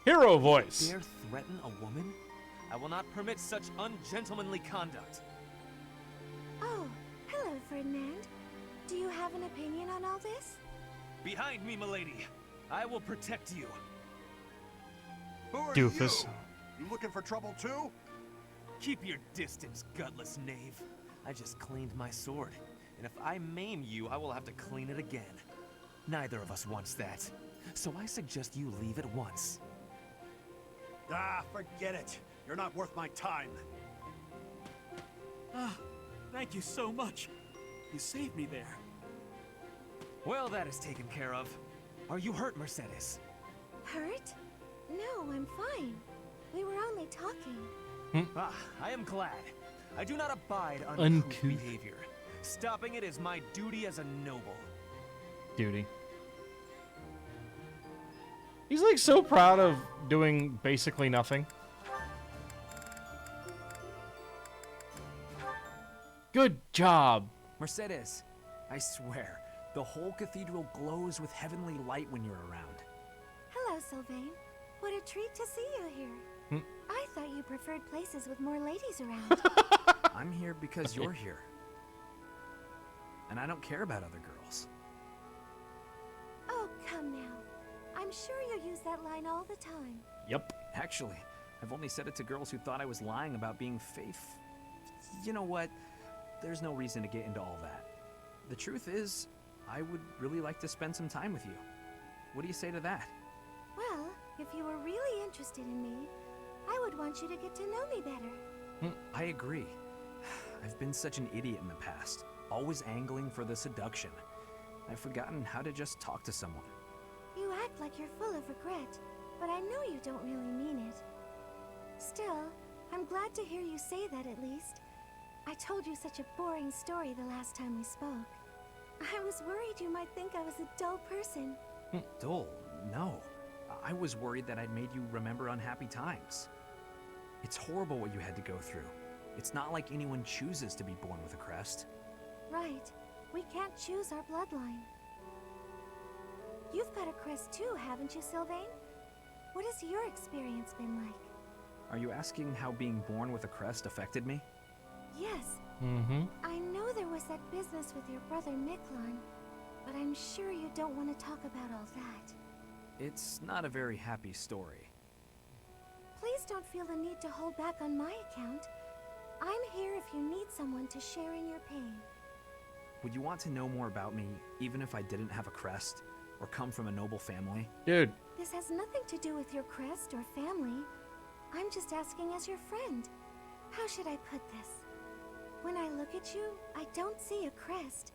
Hero voice. Dare threaten a woman? I will not permit such ungentlemanly conduct. Oh, hello, Ferdinand. Do you have an opinion on all this? Behind me, milady. I will protect you. Who are Doofus. You looking for trouble too? Keep your distance, gutless knave. I just cleaned my sword, and if I maim you, I will have to clean it again. Neither of us wants that, so I suggest you leave at once. Ah, forget it. You're not worth my time. Ah, thank you so much. You saved me there. Well, that is taken care of. Are you hurt, Mercedes? Hurt? No, I'm fine. We were only talking. Ah, I am glad. I do not abide Uncouth. uncouth behavior. Stopping it is my duty as a noble. Duty. He's like so proud of doing basically nothing. Good job. Mercedes, I swear, the whole cathedral glows with heavenly light when you're around. Hello, Sylvain. What a treat to see you here. I thought you preferred places with more ladies around. I'm here because you're here. And I don't care about other girls. Oh, come now. I'm sure you use that line all the time. Yep. Actually, I've only said it to girls who thought I was lying about being faith. You know what? There's no reason to get into all that. The truth is, I would really like to spend some time with you. What do you say to that? Well, if you were really interested in me, I would want you to get to know me better. I agree. I've been such an idiot in the past, always angling for the seduction. I've forgotten how to just talk to someone. You act like you're full of regret, but I know you don't really mean it. Still, I'm glad to hear you say that at least. I told you such a boring story the last time we spoke. I was worried you might think I was a dull person. Dull? No. I was worried that I'd made you remember unhappy times. It's horrible what you had to go through. It's not like anyone chooses to be born with a crest. Right. We can't choose our bloodline. You've got a crest too, haven't you, Sylvain? What has your experience been like? Are you asking how being born with a crest affected me? Yes. I know there was that business with your brother Miklon, but I'm sure you don't want to talk about all that. It's not a very happy story. Please don't feel the need to hold back on my account. I'm here if you need someone to share in your pain. Would you want to know more about me, even if I didn't have a crest, or come from a noble family? Dude. This has nothing to do with your crest or family. I'm just asking as your friend. How should I put this? When I look at you, I don't see a crest.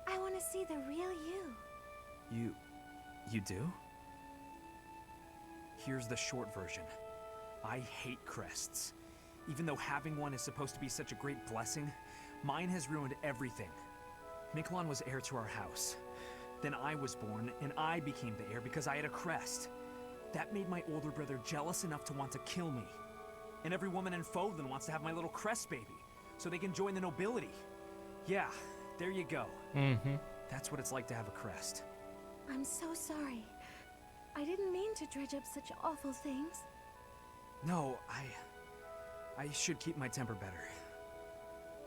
I want to see the real you. You do? Here's the short version. I hate crests. Even though having one is supposed to be such a great blessing, mine has ruined everything. Miklon was heir to our house. Then I was born, and I became the heir because I had a crest. That made my older brother jealous enough to want to kill me. And every woman in Fodlan wants to have my little crest baby, so they can join the nobility. Yeah, there you go. That's what it's like to have a crest. I'm so sorry. I didn't mean to dredge up such awful things. No, I should keep my temper better.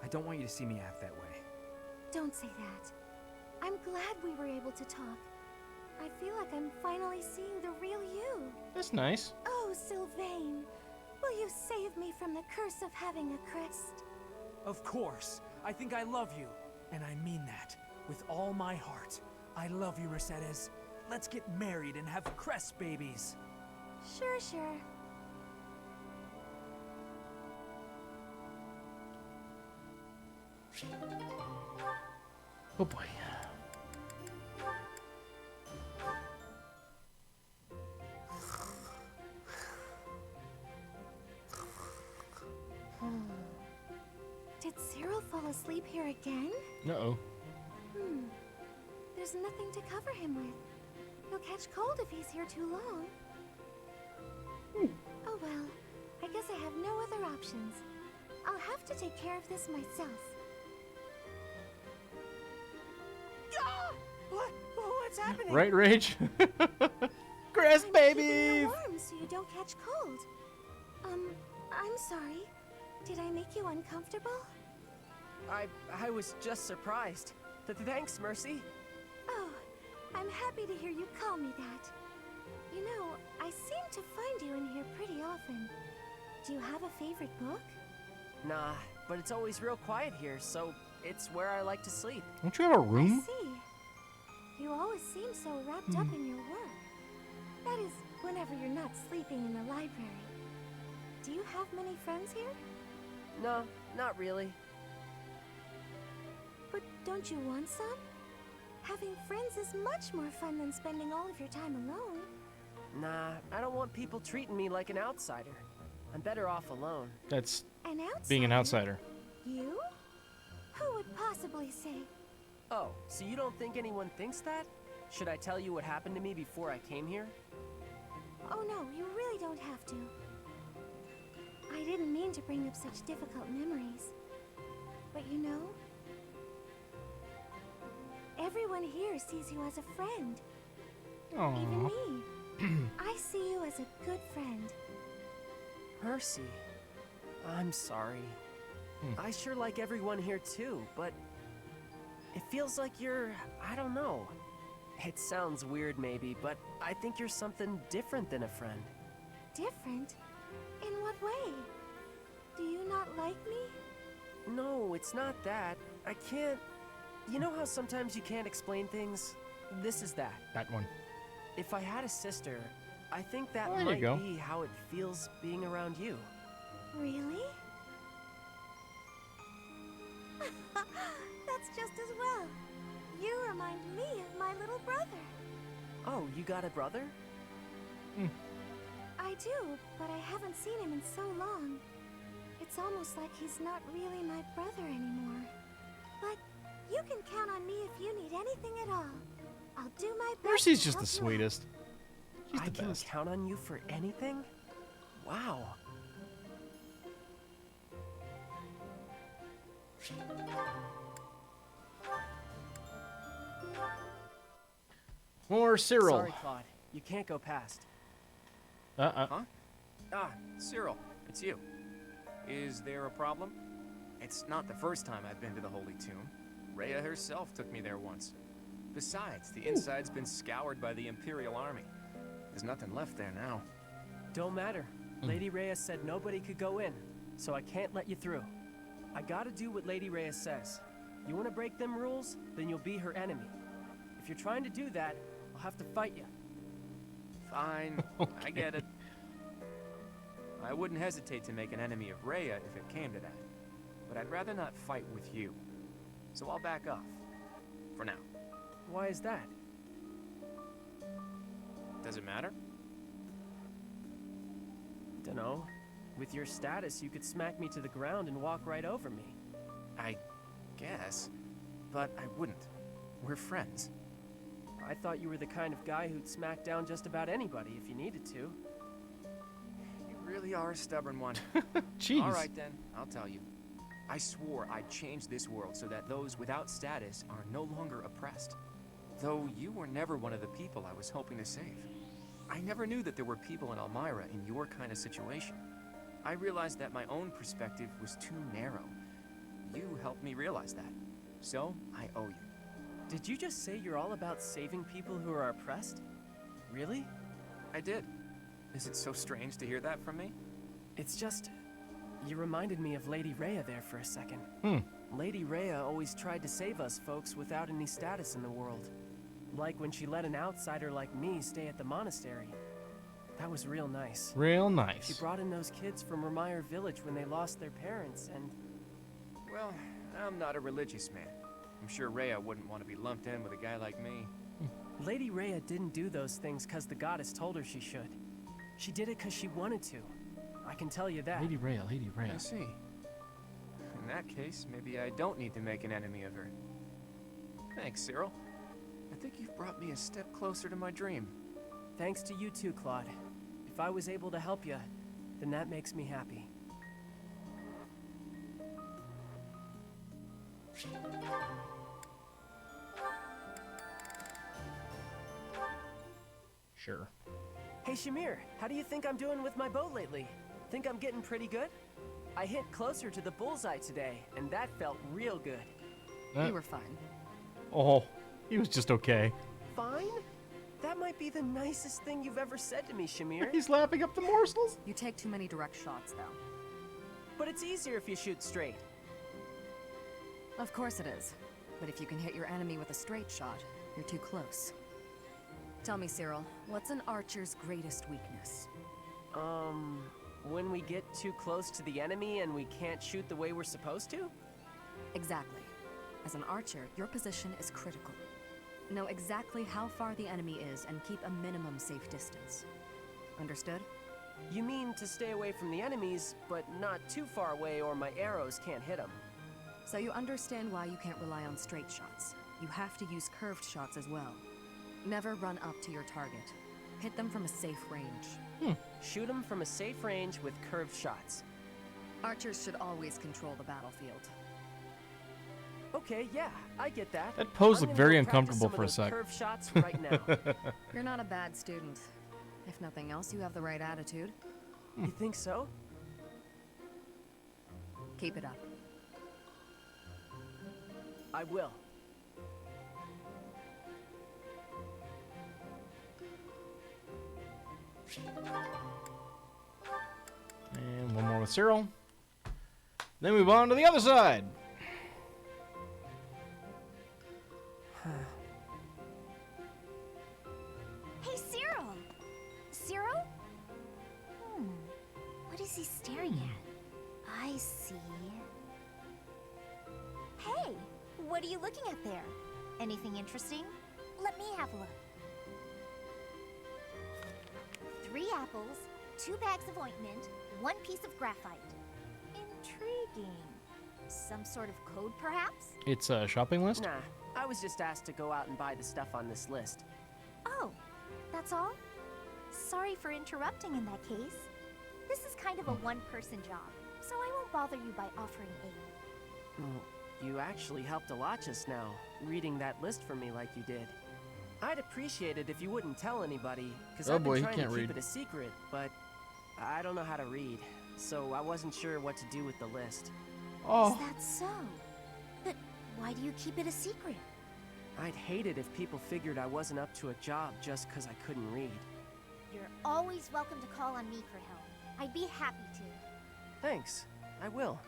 I don't want you to see me act that way. Don't say that. I'm glad we were able to talk. I feel like I'm finally seeing the real you. That's nice. Oh, Sylvain, will you save me from the curse of having a crest? Of course. I think I love you. And I mean that. With all my heart. I love you, Mercedes. Let's get married and have crest babies. Sure, sure. Oh boy. Did Cyril fall asleep here again? Uh-oh. There's nothing to cover him with. He'll catch cold if he's here too long. Oh well, I guess I have no other options. I'll have to take care of this myself. What's happening? Right, Rage? Crest I'm baby! keeping you warm so you don't catch cold. I'm sorry. Did I make you uncomfortable? I was just surprised. Thanks, Mercy. Oh, I'm happy to hear you call me that. You know, I seem to find you in here pretty often. Do you have a favorite book? Nah, but it's always real quiet here, so it's where I like to sleep. Don't you have a room? I see. You always seem so wrapped up in your work. That is, whenever you're not sleeping in the library. Do you have many friends here? No, not really. But don't you want some? Having friends is much more fun than spending all of your time alone. Nah, I don't want people treating me like an outsider. I'm better off alone. That's An outsider? being an outsider. You? Who would possibly say? Oh, so you don't think anyone thinks that? Should I tell you what happened to me before I came here? Oh no, you really don't have to. I didn't mean to bring up such difficult memories. But you know, everyone here sees you as a friend. Even Aww. me. I see you as a good friend. Mercy. I'm sorry. I sure like everyone here too, but it feels like you're, I don't know. It sounds weird maybe, but I think you're something different than a friend. Different? In what way? Do you not like me? No, it's not that. I can't... You know how sometimes you can't explain things? This is that. That one. If I had a sister, I think that There you might go. be how it feels being around you. Really? That's just as well. You remind me of my little brother. Oh, you got a brother? I do, but I haven't seen him in so long. It's almost like he's not really my brother anymore. But you can count on me if you need anything at all. I'll do my best. Mercy's to just the help you out. sweetest. She's I the can best. count on you for anything? Wow. More Cyril. Sorry, Claude. You can't go past. Huh? Ah, Cyril, it's you. Is there a problem? It's not the first time I've been to the Holy Tomb. Rhea herself took me there once. Besides, the inside's been scoured by the Imperial Army. There's nothing left there now. Don't matter. Lady Rhea said nobody could go in, so I can't let you through. I gotta do what Lady Rhea says. You wanna break them rules? Then you'll be her enemy. If you're trying to do that, I'll have to fight you. Fine, I get it. I wouldn't hesitate to make an enemy of Rhea if it came to that. But I'd rather not fight with you. So I'll back off. For now. Why is that? Does it matter? Dunno. With your status, you could smack me to the ground and walk right over me. I guess. But I wouldn't. We're friends. I thought you were the kind of guy who'd smack down just about anybody if you needed to. You really are a stubborn one. Jeez. All right then, I'll tell you. I swore I'd change this world so that those without status are no longer oppressed. Though you were never one of the people I was hoping to save. I never knew that there were people in Elmira in your kind of situation. I realized that my own perspective was too narrow. You helped me realize that. So, I owe you. Did you just say you're all about saving people who are oppressed? Really? I did. Is it so strange to hear that from me? It's just... You reminded me of Lady Rhea there for a second. Hmm. Lady Rhea always tried to save us folks without any status in the world. Like when she let an outsider like me stay at the monastery. That was real nice. Real nice. She brought in those kids from Ramire village when they lost their parents, and... Well, I'm not a religious man. I'm sure Rhea wouldn't want to be lumped in with a guy like me. Lady Rhea didn't do those things because the goddess told her she should. She did it because she wanted to. I can tell you that. Lady Rhea, Lady Rhea. I see. In that case, maybe I don't need to make an enemy of her. Thanks, Cyril. I think you've brought me a step closer to my dream. Thanks to you too, Claude. If I was able to help you, then that makes me happy. Sure. Hey Shamir, how do you think I'm doing with my bow lately? Think I'm getting pretty good? I hit closer to the bullseye today, and that felt real good. You were fine. Oh, he was just okay. Fine? That might be the nicest thing you've ever said to me, Shamir. He's lapping up the morsels. You take too many direct shots, though. But it's easier if you shoot straight. Of course it is. But if you can hit your enemy with a straight shot, you're too close. Tell me, Cyril, what's an archer's greatest weakness? When we get too close to the enemy and we can't shoot the way we're supposed to? Exactly. As an archer, your position is critical. Know exactly how far the enemy is and keep a minimum safe distance. Understood? You mean to stay away from the enemies, but not too far away or my arrows can't hit them. So you understand why you can't rely on straight shots. You have to use curved shots as well. Never run up to your target. Hit them from a safe range. Shoot them from a safe range with curved shots. Archers should always control the battlefield. Okay, yeah, I get that. That pose I'm looked gonna very go practice uncomfortable some of for a those sec. curved shots right now. You're not a bad student. If nothing else, you have the right attitude. You think so? Keep it up. I will. And one more with Cyril. Then move on to the other side. Hey, Cyril! Cyril? What is he staring at? I see. Hey! What are you looking at there? Anything interesting? Let me have a look. 3 apples, 2 bags of ointment, 1 piece of graphite. Intriguing. Some sort of code, perhaps? It's a shopping list? Nah, I was just asked to go out and buy the stuff on this list. Oh, that's all? Sorry for interrupting in that case. This is kind of a one-person job, so I won't bother you by offering aid. Well, you actually helped a lot just now, reading that list for me like you did. I'd appreciate it if you wouldn't tell anybody, because Oh I've boy, been he trying to can't keep read. it a secret, but I don't know how to read, so I wasn't sure what to do with the list. Is that so? But why do you keep it a secret? I'd hate it if people figured I wasn't up to a job just because I couldn't read. You're always welcome to call on me for help. I'd be happy to. Thanks, I will.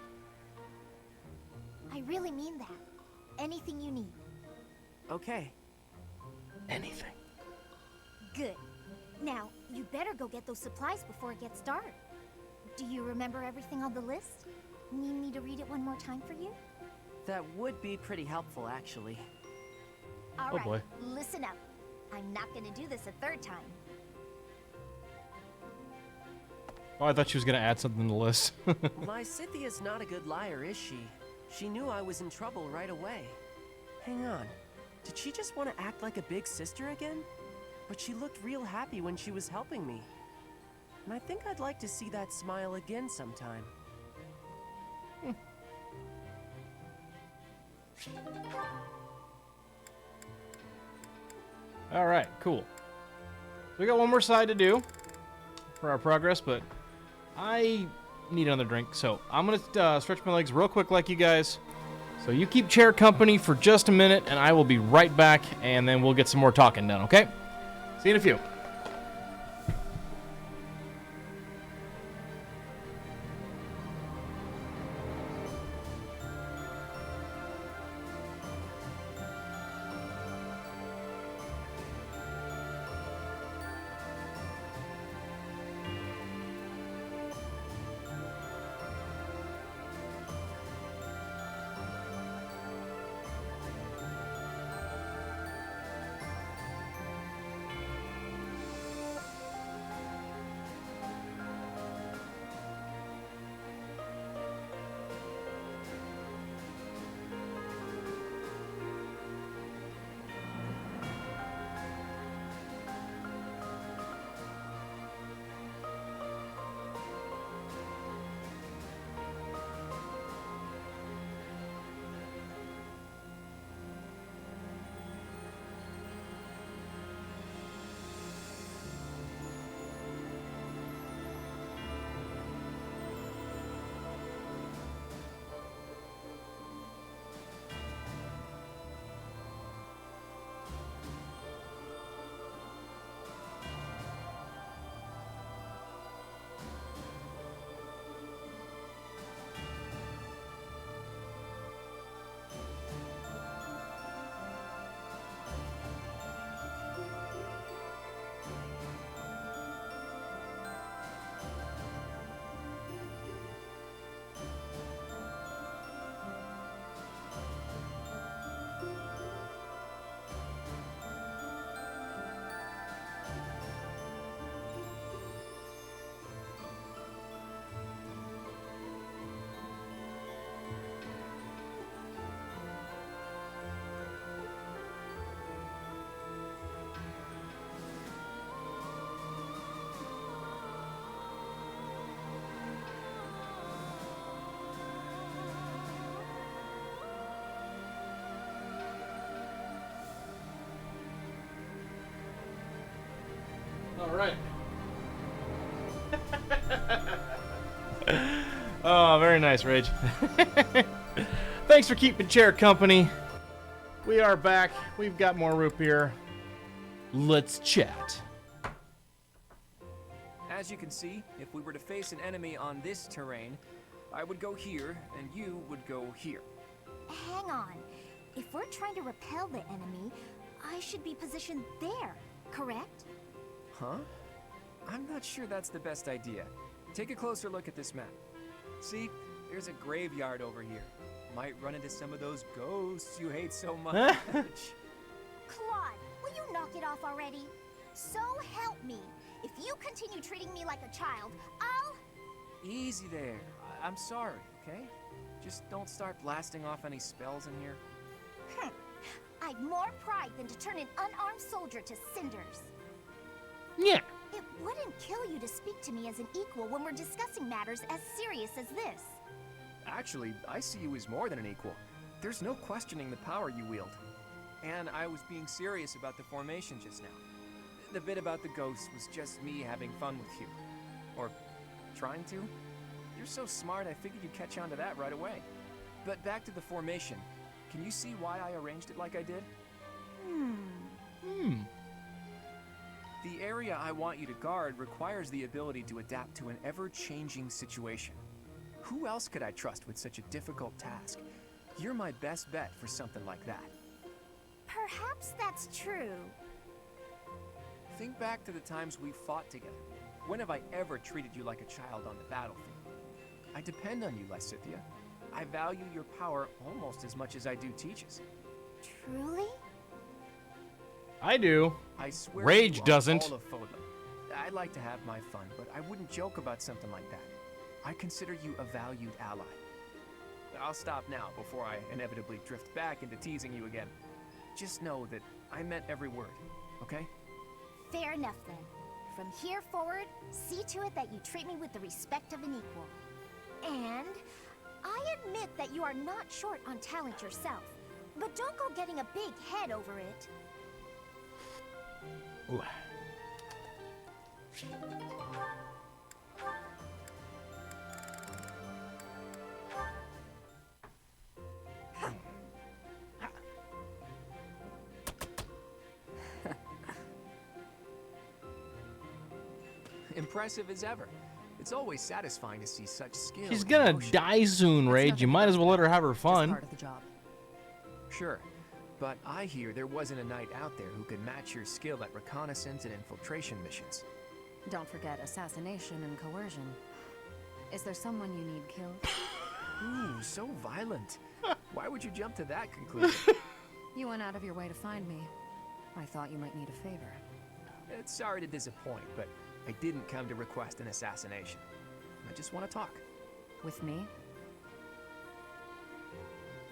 I really mean that. Anything you need. Okay. Anything. Good. Now, you better go get those supplies before it gets dark. Do you remember everything on the list? Need me to read it one more time for you? That would be pretty helpful, actually. All Oh, right, boy. listen up. I'm not gonna do this a 3rd time. Oh, I thought she was going to add something to the list. Lysithia's not a good liar, is she? She knew I was in trouble right away. Hang on. Did she just want to act like a big sister again? But she looked real happy when she was helping me. And I think I'd like to see that smile again sometime. All right, cool. We got one more side to do for our progress, but I need another drink, so I'm gonna stretch my legs real quick like you guys. So you keep chair company for just a minute, and I will be right back, and then we'll get some more talking done, okay? See you in a few. All right. Oh, very nice, Rage. Thanks for keeping Chair company. We are back. We've got more root beer. Let's chat. As you can see, if we were to face an enemy on this terrain, I would go here, and you would go here. Hang on. If we're trying to repel the enemy, I should be positioned there, correct? Huh? I'm not sure that's the best idea. Take a closer look at this map. See, there's a graveyard over here. Might run into some of those ghosts you hate so much. Claude, will you knock it off already? So help me. If you continue treating me like a child, I'll... Easy there. I'm sorry, okay? Just don't start blasting off any spells in here. I've more pride than to turn an unarmed soldier to cinders. Yeah. It wouldn't kill you to speak to me as an equal when we're discussing matters as serious as this. Actually, I see you as more than an equal. There's no questioning the power you wield. And I was being serious about the formation just now. The bit about the ghosts was just me having fun with you. Or trying to. You're so smart, I figured you'd catch on to that right away. But back to the formation. Can you see why I arranged it like I did? The area I want you to guard requires the ability to adapt to an ever-changing situation. Who else could I trust with such a difficult task? You're my best bet for something like that. Perhaps that's true. Think back to the times we fought together. When have I ever treated you like a child on the battlefield? I depend on you, Lysithea. I value your power almost as much as I do Teach's. Truly? I do. I swear Rage to you on doesn't. all of Fodlan. I'd like to have my fun, but I wouldn't joke about something like that. I consider you a valued ally. I'll stop now before I inevitably drift back into teasing you again. Just know that I meant every word, okay? Fair enough then. From here forward, see to it that you treat me with the respect of an equal. And I admit that you are not short on talent yourself, but don't go getting a big head over it. Ooh. Impressive as ever. It's always satisfying to see such skill. She's in gonna motion. die soon, Rage. You might as well let her have her Just fun. part of the job. Sure, but I hear there wasn't a knight out there who could match your skill at reconnaissance and infiltration missions. Don't forget assassination and coercion. Is there someone you need killed? Ooh, so violent. Why would you jump to that conclusion? You went out of your way to find me. I thought you might need a favor. Sorry to disappoint, but I didn't come to request an assassination. I just want to talk. With me?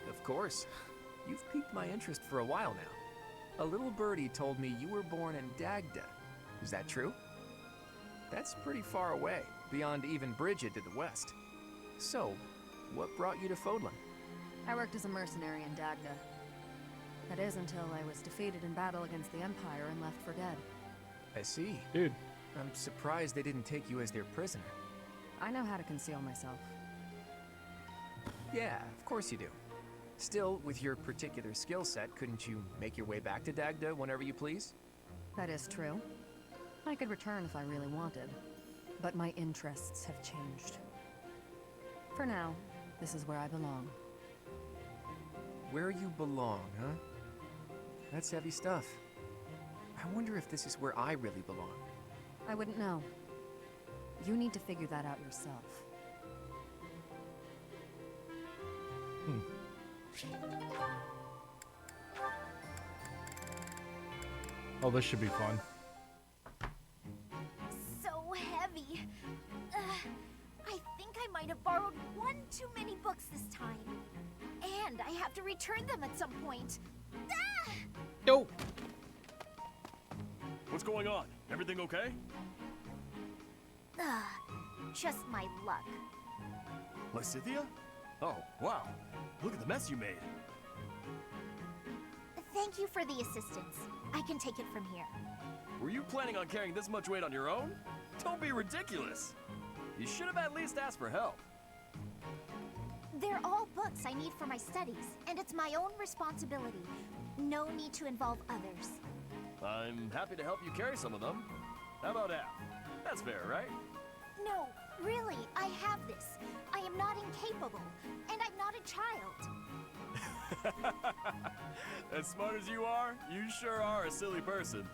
Of course. You've piqued my interest for a while now. A little birdie told me you were born in Dagda. Is that true? That's pretty far away, beyond even Brigid to the west. So, what brought you to Fodlan? I worked as a mercenary in Dagda. That is until I was defeated in battle against the Empire and left for dead. I see. Dude. I'm surprised they didn't take you as their prisoner. I know how to conceal myself. Yeah, of course you do. Still, with your particular skill set, couldn't you make your way back to Dagda whenever you please? That is true. I could return if I really wanted, but my interests have changed. For now, this is where I belong. Where you belong, huh? That's heavy stuff. I wonder if this is where I really belong. I wouldn't know. You need to figure that out yourself. Oh, this should be fun. So heavy. I think I might have borrowed one too many books this time. And I have to return them at some point. Ah! Nope. What's going on? Everything okay? Just my luck. Lysithea? Oh, wow. Look at the mess you made. Thank you for the assistance. I can take it from here. Were you planning on carrying this much weight on your own? Don't be ridiculous. You should have at least asked for help. They're all books I need for my studies, and it's my own responsibility. No need to involve others. I'm happy to help you carry some of them. How about half? That's fair, right? No, really, I have this. I am not incapable, and I'm not a child. As smart as you are, you sure are a silly person.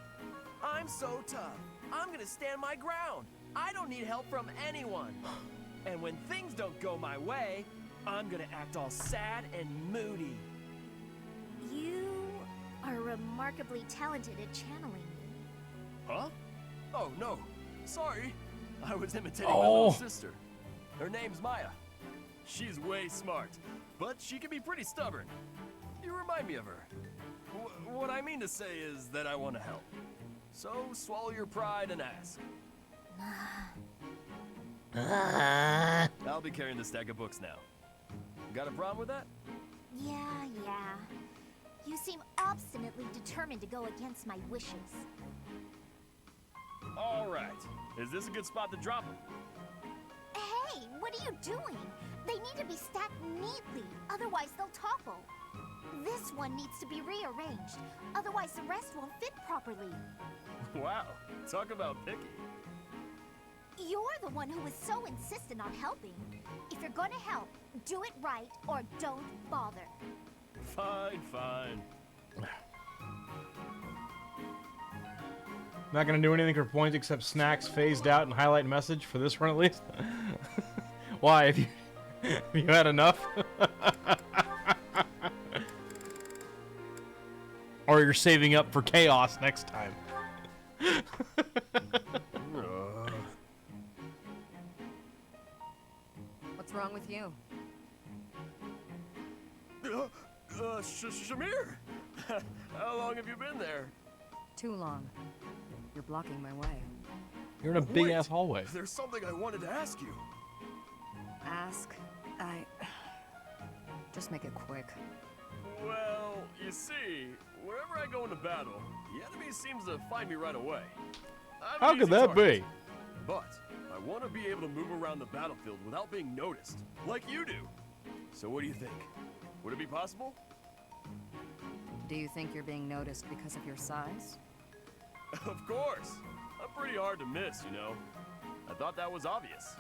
I'm so tough. I'm gonna stand my ground. I don't need help from anyone. And when things don't go my way, I'm gonna act all sad and moody. You are remarkably talented at channeling me. Huh? Oh, no. Sorry. I was imitating my little sister. Her name's Maya. She's way smart, but she can be pretty stubborn. You remind me of her. What I mean to say is that I want to help. So swallow your pride and ask. I'll be carrying this stack of books now. Got a problem with that? Yeah. You seem obstinately determined to go against my wishes. All right. Is this a good spot to drop them? Hey, what are you doing? They need to be stacked neatly, otherwise they'll topple. This one needs to be rearranged, otherwise the rest won't fit properly. Wow, talk about picky. You're the one who was so insistent on helping. If you're gonna help, do it right or don't bother. Fine. Not gonna do anything for points except snacks phased out and highlight message for this run at least. Why? Have you had enough? Or you're saving up for chaos next time. What's wrong with you? Shamir! How long have you been there? Too long. You're blocking my way. You're in a big ass hallway. There's something I wanted to ask you. Ask? Just make it quick. Well, you see, wherever I go into battle, the enemy seems to find me right away. How could that be? But I want to be able to move around the battlefield without being noticed, like you do. So what do you think? Would it be possible? Do you think you're being noticed because of your size? Of course. I'm pretty hard to miss, you know. I thought that was obvious.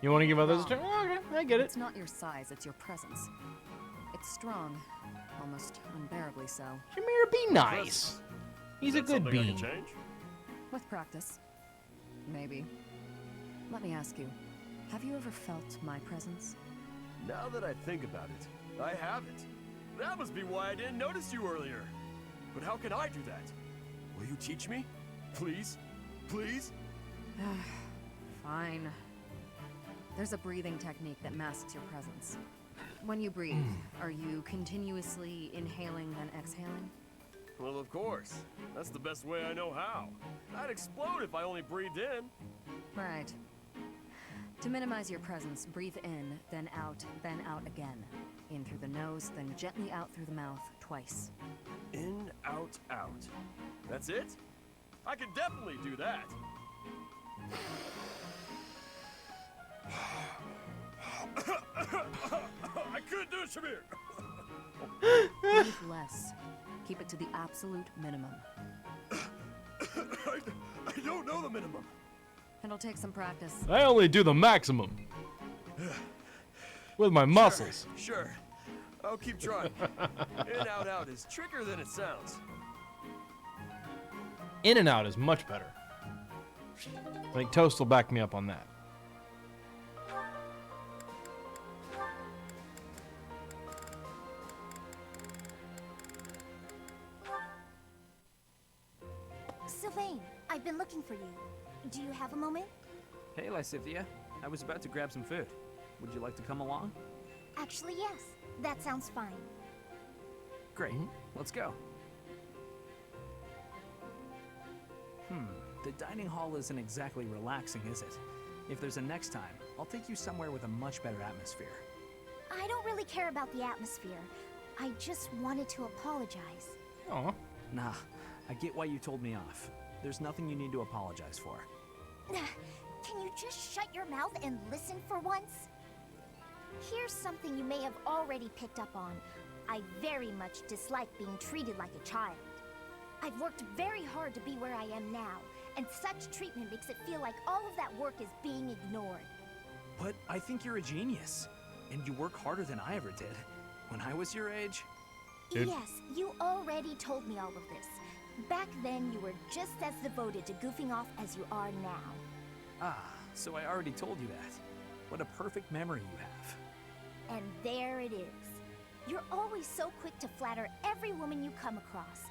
You want to give others a turn? Okay, I get it. It's not your size, it's your presence. It's strong. Almost unbearably so. Shamir, be nice. He's a good I bean. can change? With practice. Maybe. Let me ask you, have you ever felt my presence? Now that I think about it, I haven't. That must be why I didn't notice you earlier. But how can I do that? Will you teach me? Please? Please? Fine. There's a breathing technique that masks your presence. When you breathe, are you continuously inhaling then exhaling? Well, of course. That's the best way I know how. I'd explode if I only breathed in. Right. To minimize your presence, breathe in, then out again. In through the nose, then gently out through the mouth, twice. In, out, out. That's it? I can definitely do that. I couldn't do it, Shamir. Breathe less. Keep it to the absolute minimum. I don't know the minimum. It'll take some practice. I only do the maximum. With my muscles. Sure. I'll keep trying. In, out, out is trickier than it sounds. In and out is much better. I think Toast will back me up on that. Sylvain, I've been looking for you. Do you have a moment? Hey, Lysithia. I was about to grab some food. Would you like to come along? Actually, yes. That sounds fine. Great. Let's go. The dining hall isn't exactly relaxing, is it? If there's a next time, I'll take you somewhere with a much better atmosphere. I don't really care about the atmosphere. I just wanted to apologize. Aw. Nah, I get why you told me off. There's nothing you need to apologize for. Can you just shut your mouth and listen for once? Here's something you may have already picked up on. I very much dislike being treated like a child. I've worked very hard to be where I am now, and such treatment makes it feel like all of that work is being ignored. But I think you're a genius, and you work harder than I ever did. When I was your age... Yes, you already told me all of this. Back then, you were just as devoted to goofing off as you are now. Ah, so I already told you that. What a perfect memory you have. And there it is. You're always so quick to flatter every woman you come across.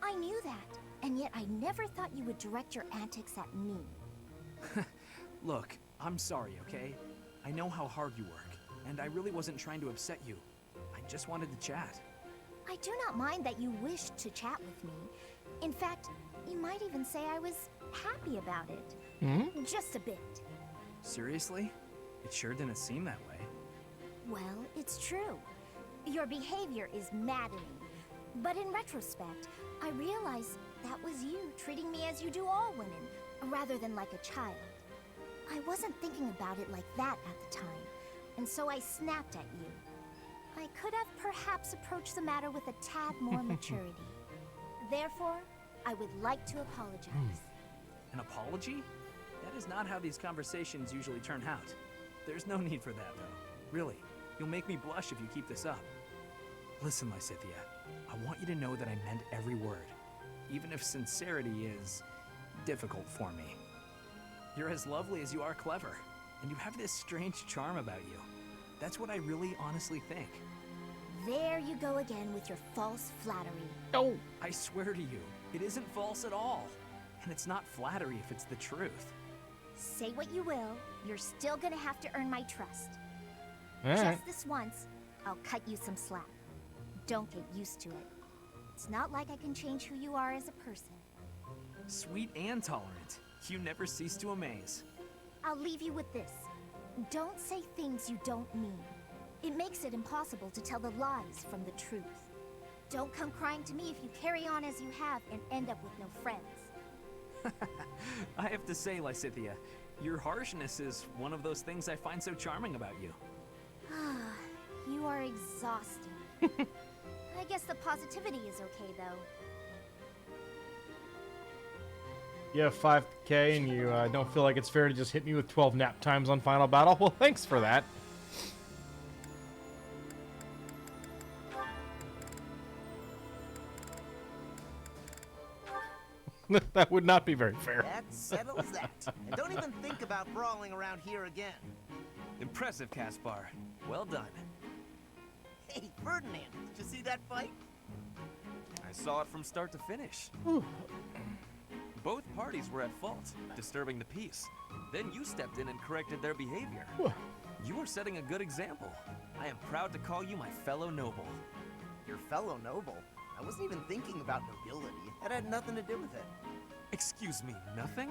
I knew that, and yet I never thought you would direct your antics at me. Look, I'm sorry, okay? I know how hard you work, and I really wasn't trying to upset you. I just wanted to chat. I do not mind that you wished to chat with me. In fact, you might even say I was happy about it. Just a bit. Seriously? It sure didn't seem that way. Well, it's true. Your behavior is maddening. But in retrospect, I realize that was you treating me as you do all women, rather than like a child. I wasn't thinking about it like that at the time, and so I snapped at you. I could have perhaps approached the matter with a tad more maturity. Therefore, I would like to apologize. An apology? That is not how these conversations usually turn out. There's no need for that, though. Really, you'll make me blush if you keep this up. Listen, Lysithea, I want you to know that I meant every word, even if sincerity is difficult for me. You're as lovely as you are clever, and you have this strange charm about you. That's what I really honestly think. There you go again with your false flattery. Oh, I swear to you, it isn't false at all. And it's not flattery if it's the truth. Say what you will, you're still gonna have to earn my trust. All right. Just this once, I'll cut you some slack. Don't get used to it. It's not like I can change who you are as a person. Sweet and tolerant. You never cease to amaze. I'll leave you with this. Don't say things you don't mean. It makes it impossible to tell the lies from the truth. Don't come crying to me if you carry on as you have and end up with no friends. I have to say, Lysithea, your harshness is one of those things I find so charming about you. You are exhausting. I guess the positivity is okay, though. You have 5K and you don't feel like it's fair to just hit me with 12 nap times on Final Battle? Well, thanks for that. That would not be very fair. That settles that. And don't even think about brawling around here again. Impressive, Caspar. Well done. Hey, Ferdinand, did you see that fight? I saw it from start to finish. Both parties were at fault, disturbing the peace. Then you stepped in and corrected their behavior. You are setting a good example. I am proud to call you my fellow noble. Your fellow noble? I wasn't even thinking about nobility. That had nothing to do with it. Excuse me, nothing?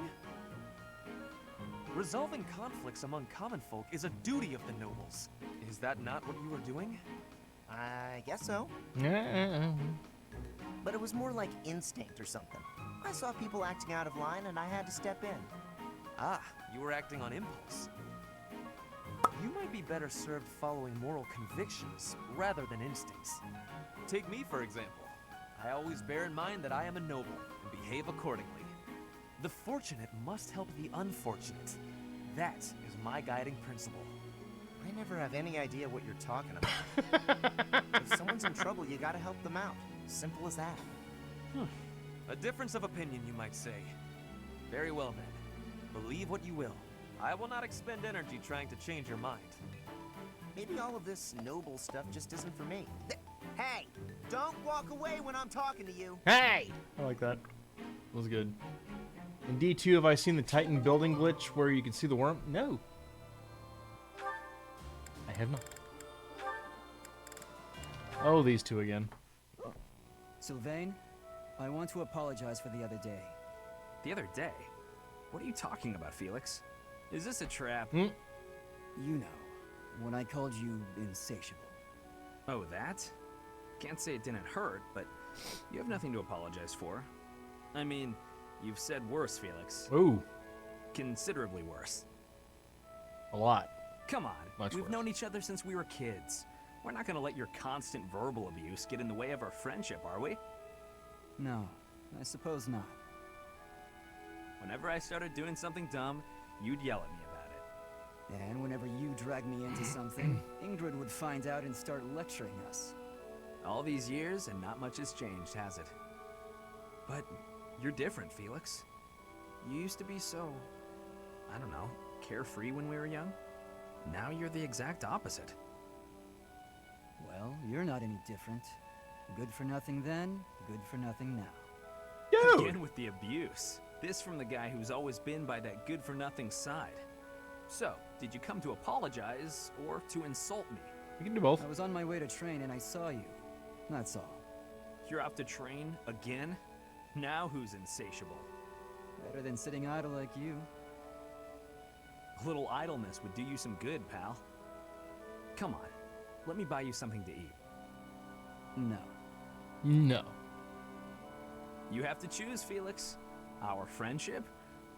Resolving conflicts among common folk is a duty of the nobles. Is that not what you were doing? I guess so. Yeah. But it was more like instinct or something. I saw people acting out of line and I had to step in. Ah, you were acting on impulse. You might be better served following moral convictions rather than instincts. Take me, for example. I always bear in mind that I am a noble and behave accordingly. The fortunate must help the unfortunate. That is my guiding principle. I never have any idea what you're talking about. If someone's in trouble, you gotta help them out. Simple as that. A difference of opinion, you might say. Very well, then. Believe what you will. I will not expend energy trying to change your mind. Maybe all of this noble stuff just isn't for me. Hey, don't walk away when I'm talking to you. Hey! I like that. That was good. In D2, have I seen the Titan building glitch where you can see the worm? No. I have not. Oh, these two again. Sylvain, I want to apologize for the other day. The other day? What are you talking about, Felix? Is this a trap? You know, when I called you insatiable. Oh, that? Can't say it didn't hurt, but You have nothing to apologize for. I mean, you've said worse, Felix. Ooh. Considerably worse. A lot. Come on, Much we've worse. known each other since we were kids. We're not gonna let your constant verbal abuse get in the way of our friendship, are we? No, I suppose not. Whenever I started doing something dumb, you'd yell at me about it. And whenever you drag me into something, Ingrid would find out and start lecturing us. All these years, and not much has changed, has it? But you're different, Felix. You used to be so, I don't know, carefree when we were young. Now you're the exact opposite. Well, you're not any different. Good for nothing then, good for nothing now. Dude! Again with the abuse. This from the guy who's always been by that good-for-nothing side. So, did you come to apologize or to insult me? You can do both. I was on my way to train and I saw you. That's all. You're out to train again? Now who's insatiable? Better than sitting idle like you. A little idleness would do you some good, pal. Come on, let me buy you something to eat. No. No. You have to choose, Felix. Our friendship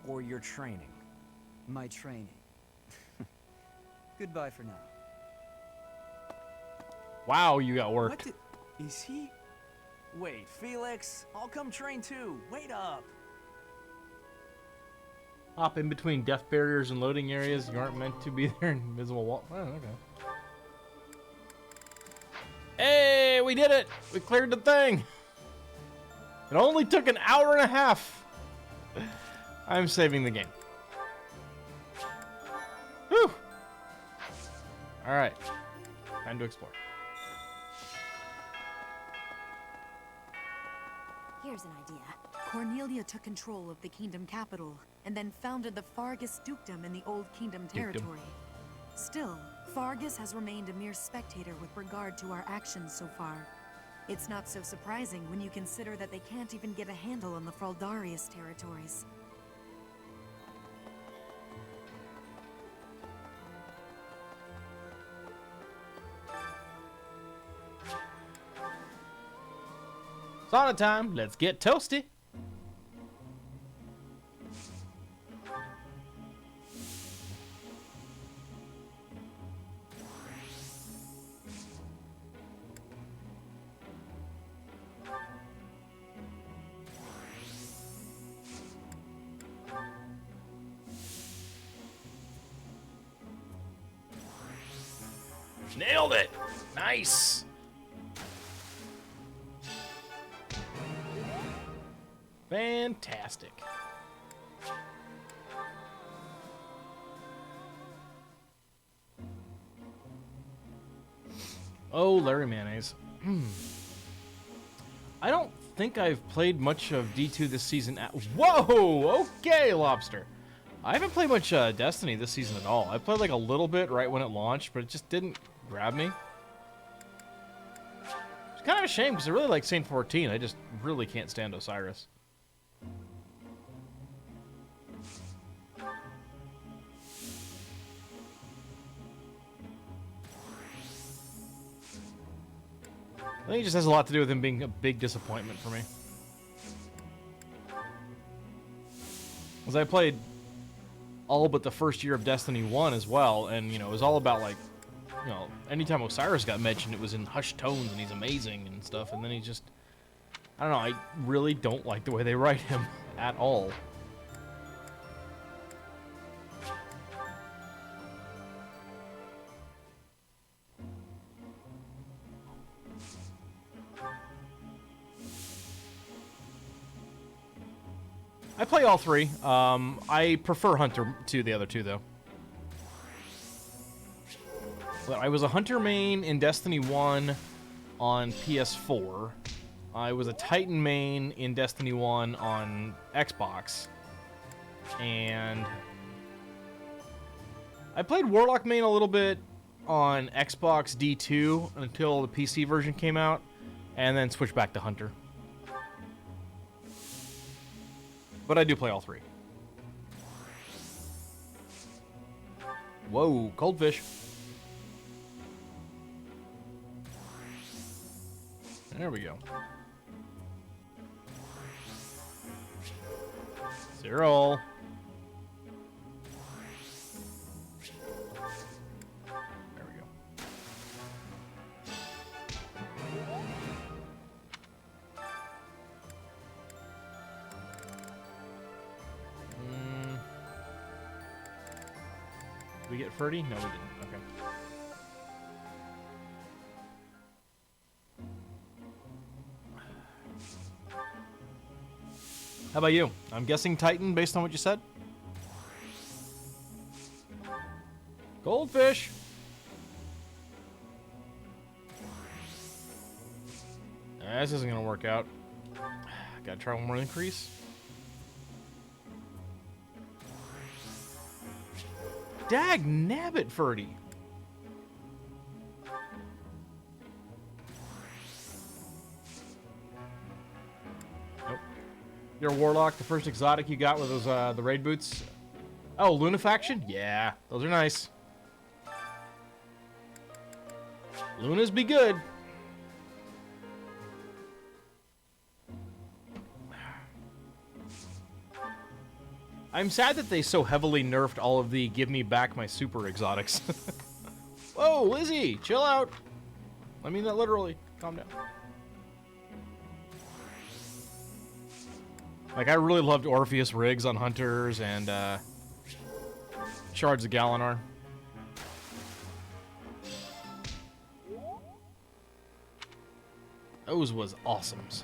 or your training? My training. Goodbye for now. Wow, you got worked. Is he? Wait, Felix, I'll come train too. Wait up. Hop in between death barriers and loading areas. You aren't meant to be there. Invisible wall. Oh, okay. Hey, we did it! We cleared the thing. It only took an hour and a half. I'm saving the game. Whew. All right, time to explore. Here's an idea. Cornelia took control of the kingdom capital, and then founded the Fargus dukedom in the Old Kingdom territory. Still, Fargus has remained a mere spectator with regard to our actions so far. It's not so surprising when you consider that they can't even get a handle on the Fraldarius territories. Sauna time. Let's get toasty. Nailed it. Nice. Fantastic. Oh, Larry Mayonnaise. I don't think I've played much of D2 this season. Whoa! Okay, Lobster. I haven't played much Destiny this season at all. I played like a little bit right when it launched, but it just didn't grab me. It's kind of a shame because I really like Saint 14. I just really can't stand Osiris. I think it just has a lot to do with him being a big disappointment for me. Because I played all but the first year of Destiny 1 as well, and, you know, it was all about, like, you know, anytime Osiris got mentioned, it was in hushed tones, and he's amazing and stuff, and then he just... I don't know, I really don't like the way they write him at all. I play all three. I prefer Hunter to the other two, though. But I was a Hunter main in Destiny 1 on PS4. I was a Titan main in Destiny 1 on Xbox. And I played Warlock main a little bit on Xbox D2 until the PC version came out, and then switched back to Hunter. But I do play all three. Whoa, cold fish. There we go. Cyril. There we go. Did we get Ferdy? No, we didn't. Okay. How about you? I'm guessing Titan based on what you said? Goldfish! This isn't gonna work out. Gotta try one more increase. Dag nabbit, Ferdy! Nope. You're a warlock. The first exotic you got with those the raid boots. Oh, Lunafaction? Yeah, those are nice. Lunas be good. I'm sad that they so heavily nerfed all of the give me back my super exotics. Whoa, Lizzie, chill out. I mean that literally. Calm down. Like, I really loved Orpheus rigs on hunters and Shards of Galinar. Those was awesomes.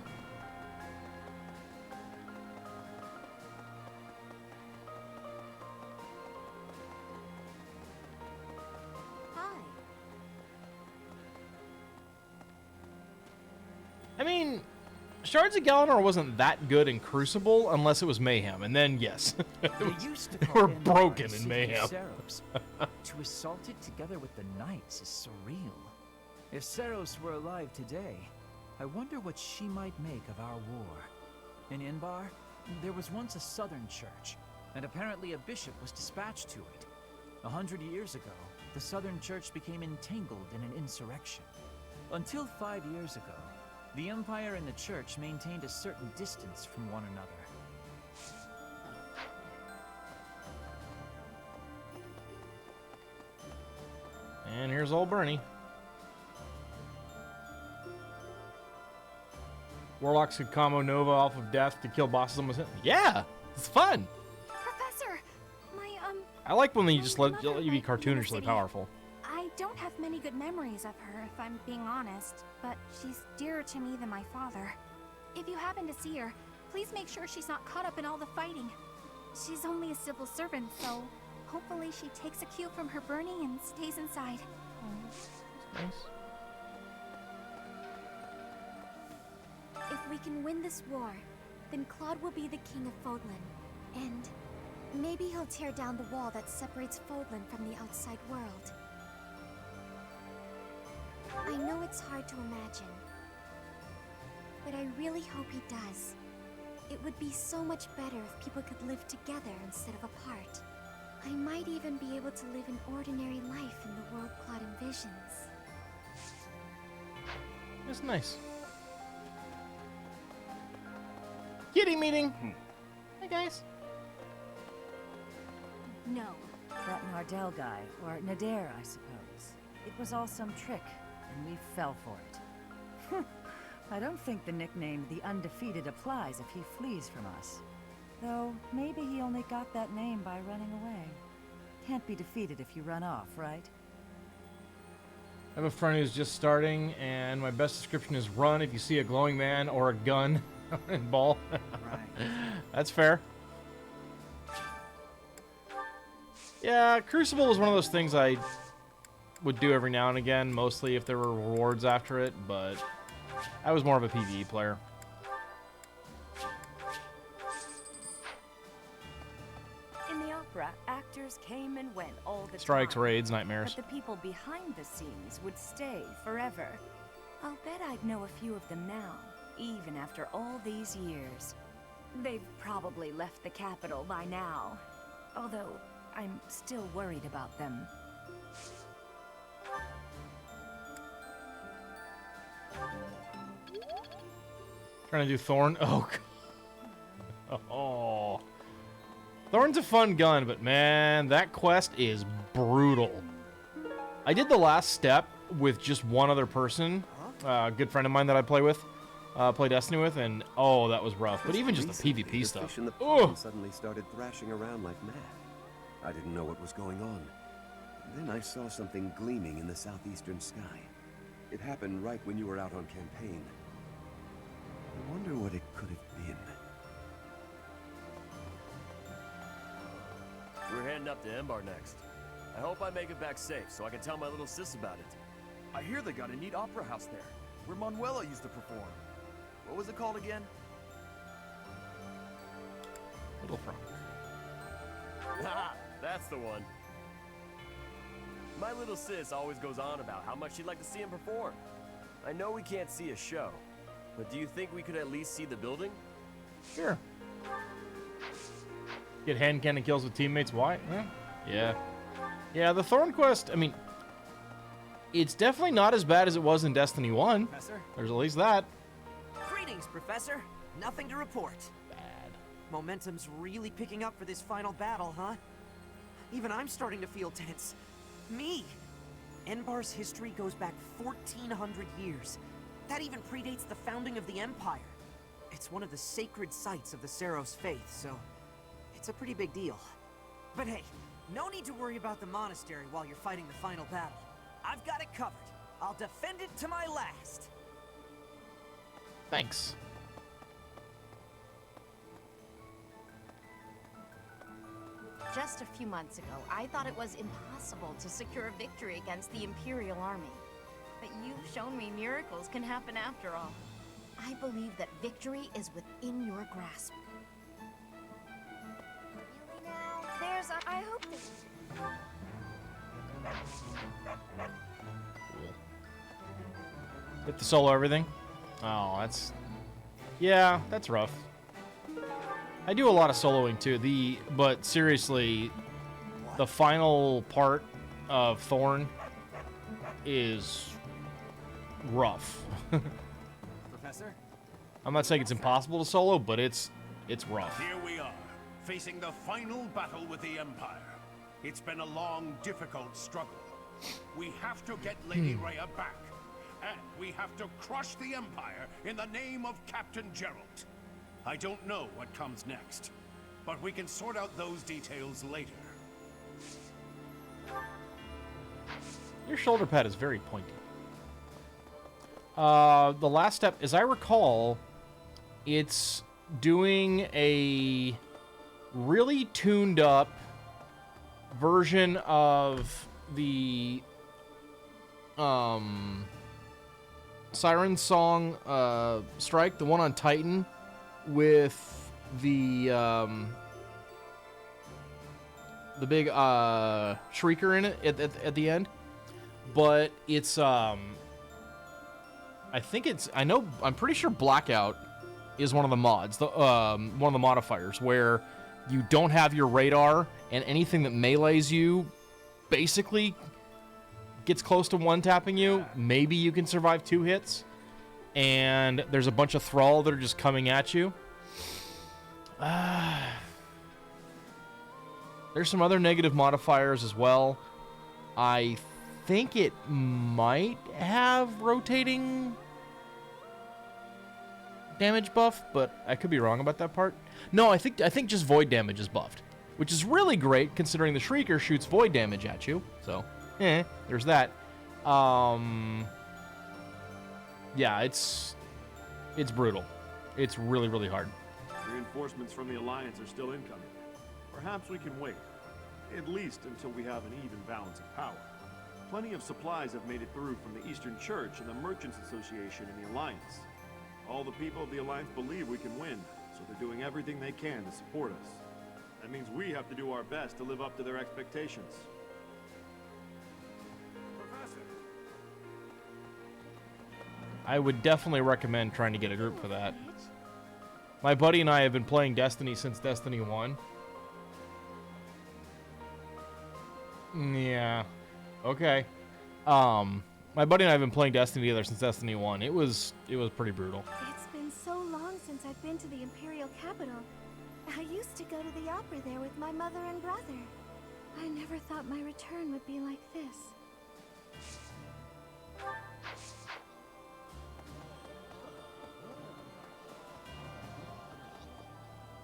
I mean, Shards of Galinar wasn't that good in Crucible unless it was Mayhem, and then yes, They used to they call were NG+2 broken in Mayhem. Seros. To assault it together with the Knights is surreal. If Seros were alive today, I wonder what she might make of our war. In Inbar, there was once a southern church, and apparently a bishop was dispatched to it. 100 years ago, the southern church became entangled in an insurrection. Until 5 years ago, the Empire and the Church maintained a certain distance from one another. And here's old Bernie. Warlocks could combo Nova off of death to kill bosses almost. Yeah, it's fun. Professor, I like when they just let you be cartoonishly powerful. I don't have many good memories of her, if I'm being honest, but she's dearer to me than my father. If you happen to see her, please make sure she's not caught up in all the fighting. She's only a civil servant, so hopefully she takes a cue from her Bernie and stays inside. Nice. If we can win this war, then Claude will be the king of Fodlan, and maybe he'll tear down the wall that separates Fodlan from the outside world. I know it's hard to imagine, but I really hope he does. It would be so much better if people could live together instead of apart. I might even be able to live an ordinary life in the world Claude envisions. It's nice. Kitty meeting. Hey guys. No, that Nardell guy, or Nader, I suppose. It was all some trick, and we fell for it. I don't think the nickname The Undefeated applies if he flees from us. Though, maybe he only got that name by running away. Can't be defeated if you run off, right? I have a friend who's just starting, and my best description is run if you see a glowing man or a gun and ball. Right. That's fair. Yeah, Crucible was one of those things I would do every now and again, mostly if there were rewards after it, but I was more of a PvE player. In the opera, actors came and went all the Strikes, time. raids, nightmares. But the people behind the scenes would stay forever. I'll bet I'd know a few of them now, even after all these years. They've probably left the capital by now. Although, I'm still worried about them. Trying to do Thorn. Oh. Oh. Thorn's a fun gun, but man, that quest is brutal. I did the last step with just one other person, a good friend of mine that I play Destiny with, and oh, that was rough. But even just the PvP stuff. Fish in the pond suddenly started thrashing around like mad. I didn't know what was going on. Then I saw something gleaming in the southeastern sky. It happened right when you were out on campaign. I wonder what it could have been. We're heading up to Embar next. I hope I make it back safe so I can tell my little sis about it. I hear they got a neat opera house there, where Manuela used to perform. What was it called again? Little Frog. Ha! That's the one. My little sis always goes on about how much she'd like to see him perform. I know we can't see a show, but do you think we could at least see the building? Sure. Get hand cannon kills with teammates. Why? Yeah. Yeah, the Thorn quest, I mean, it's definitely not as bad as it was in Destiny 1. Professor? There's at least that. Greetings, Professor. Nothing to report. Bad. Momentum's really picking up for this final battle, huh? Even I'm starting to feel tense. Me! Enbar's history goes back 1,400 years. That even predates the founding of the Empire. It's one of the sacred sites of the Seros faith, so it's a pretty big deal. But hey, no need to worry about the monastery while you're fighting the final battle. I've got it covered. I'll defend it to my last. Thanks. Just a few months ago, I thought it was impossible to secure a victory against the Imperial Army. But you've shown me miracles can happen after all. I believe that victory is within your grasp. Really now? There's a... I hope this... Get the solo everything? Oh, that's... Yeah, that's rough. I do a lot of soloing too. But seriously, the final part of Thorn is rough. Professor? I'm not saying it's impossible to solo, but it's rough. Here we are, facing the final battle with the Empire. It's been a long, difficult struggle. We have to get Lady Rhea back. And we have to crush the Empire in the name of Captain Gerald. I don't know what comes next, but we can sort out those details later. Your shoulder pad is very pointy. The last step, as I recall, it's doing a really tuned up version of the Siren Song Strike, the one on Titan, with the big shrieker in it at the end. But it's I'm pretty sure Blackout is one of the mods, one of the modifiers, where you don't have your radar and anything that melees you basically gets close to one-tapping you. Maybe you can survive 2 hits. And there's a bunch of Thrall that are just coming at you. There's some other negative modifiers as well. I think it might have rotating damage buff, but I could be wrong about that part. No, I think just void damage is buffed, which is really great considering the Shrieker shoots void damage at you. So, there's that. Yeah, it's brutal. It's really, really hard. Reinforcements from the Alliance are still incoming. Perhaps we can wait, at least until we have an even balance of power. Plenty of supplies have made it through from the Eastern Church and the Merchants Association and the Alliance. All the people of the Alliance believe we can win, so they're doing everything they can to support us. That means we have to do our best to live up to their expectations. I would definitely recommend trying to get a group for that. My buddy and I have been playing Destiny since Destiny 1. Yeah. Okay. My buddy and I have been playing Destiny together since Destiny 1. It was pretty brutal. It's been so long since since I've been to the Imperial capital. I used to go to the opera there with my mother and brother. I never thought my return would be like this.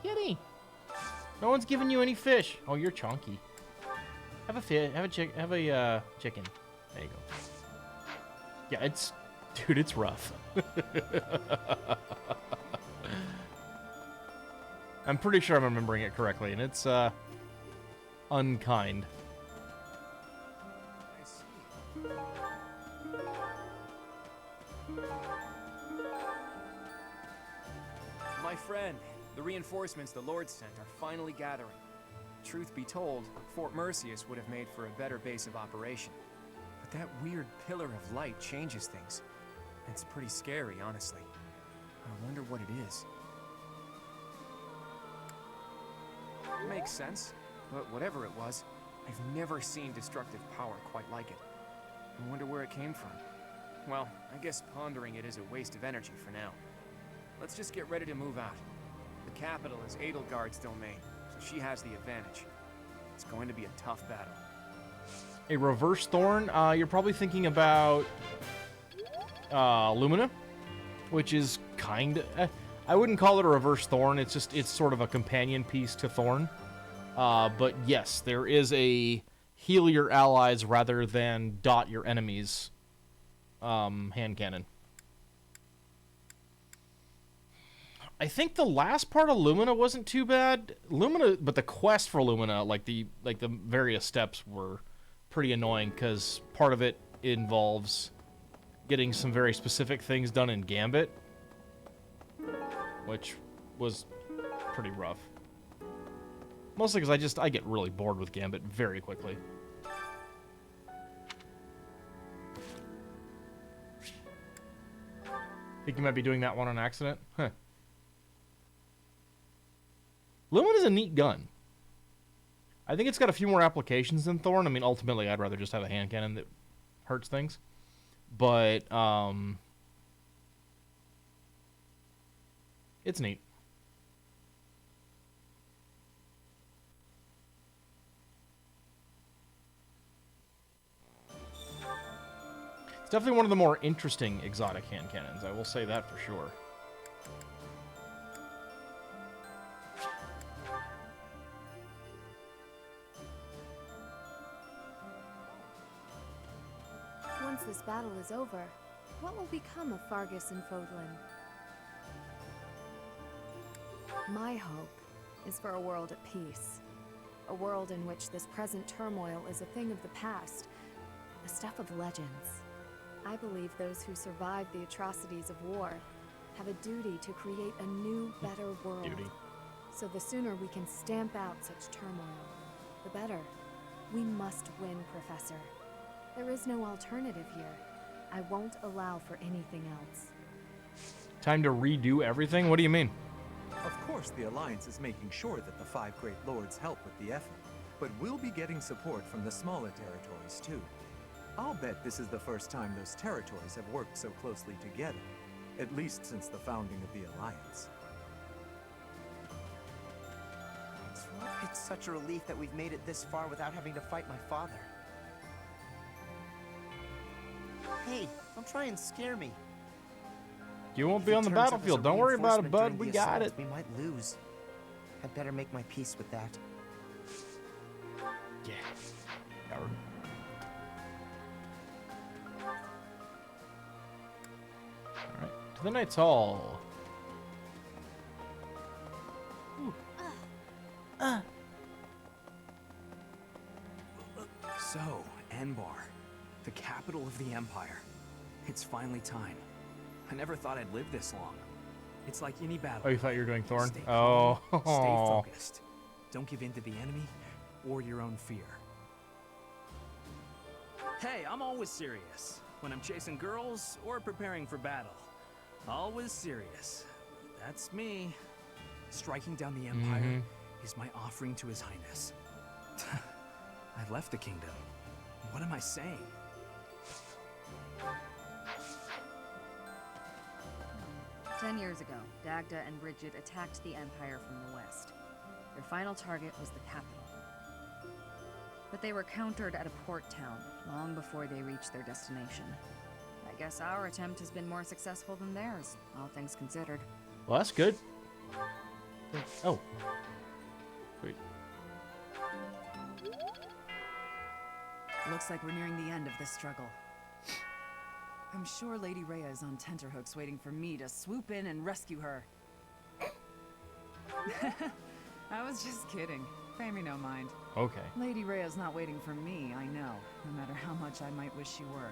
Kitty! No one's giving you any fish. Oh, you're chonky. Have a fish. Have a chicken. There you go. Yeah, it's... Dude, it's rough. I'm pretty sure I'm remembering it correctly, and it's, unkind. My friend, the reinforcements the Lord sent are finally gathering. Truth be told, Fort Mercius would have made for a better base of operation. But that weird pillar of light changes things. It's pretty scary, honestly. I wonder what it is. Makes sense, but whatever it was, I've never seen destructive power quite like it. I wonder where it came from. Well, I guess pondering it is a waste of energy for now. Let's just get ready to move out. The capital is Edelgard's domain, so she has the advantage. It's going to be a tough battle. A reverse thorn? You're probably thinking about Lumina, which is kind of... I wouldn't call it a reverse thorn. It's sort of a companion piece to Thorn. But yes, there is a heal your allies rather than dot your enemies hand cannon. I think the last part of Lumina wasn't too bad. But the quest for Lumina, like the various steps, were pretty annoying because part of it involves getting some very specific things done in Gambit, which was pretty rough. Mostly because I get really bored with Gambit very quickly. Think you might be doing that one on accident? Huh. Lumina's a neat gun. I think it's got a few more applications than Thorn. I mean, ultimately, I'd rather just have a hand cannon that hurts things. But, it's neat. It's definitely one of the more interesting exotic hand cannons, I will say that for sure. Once this battle is over, what will become of Fargus and Fodlan? My hope is for a world at peace. A world in which this present turmoil is a thing of the past, the stuff of legends. I believe those who survived the atrocities of war have a duty to create a new, better world. Duty. So the sooner we can stamp out such turmoil, the better. We must win, Professor. There is no alternative here. I won't allow for anything else. Time to redo everything? What do you mean? Of course, the Alliance is making sure that the 5 Great Lords help with the effort, but we'll be getting support from the smaller territories, too. I'll bet this is the first time those territories have worked so closely together, at least since the founding of the Alliance. It's such a relief that we've made it this far without having to fight my father. Hey, don't try and scare me. You won't If be he on the turns up as a battlefield. Don't worry about it, reinforcement bud. during We the got assault, it. We might lose. I'd better make my peace with that. Yeah. Coward. Alright, to the Knight's Hall. So, Enbar, the capital of the Empire. It's finally time. I never thought I'd live this long. It's like any battle. Oh, you thought you were doing Thorn? Stay Oh. calm, stay focused. Don't give in to the enemy or your own fear. Hey, I'm always serious. When I'm chasing girls or preparing for battle. Always serious. That's me. Striking down the Empire is my offering to His Highness. I left the kingdom. What am I saying? 10 years ago, Dagda and Bridget attacked the Empire from the west. Their final target was the capital. But they were countered at a port town long before they reached their destination. I guess our attempt has been more successful than theirs, all things considered. Well, that's good. Oh. Wait. Looks like we're nearing the end of this struggle. I'm sure Lady Rhea is on tenterhooks waiting for me to swoop in and rescue her. I was just kidding. Pay me no mind. Okay. Lady Rhea's not waiting for me, I know, no matter how much I might wish she were.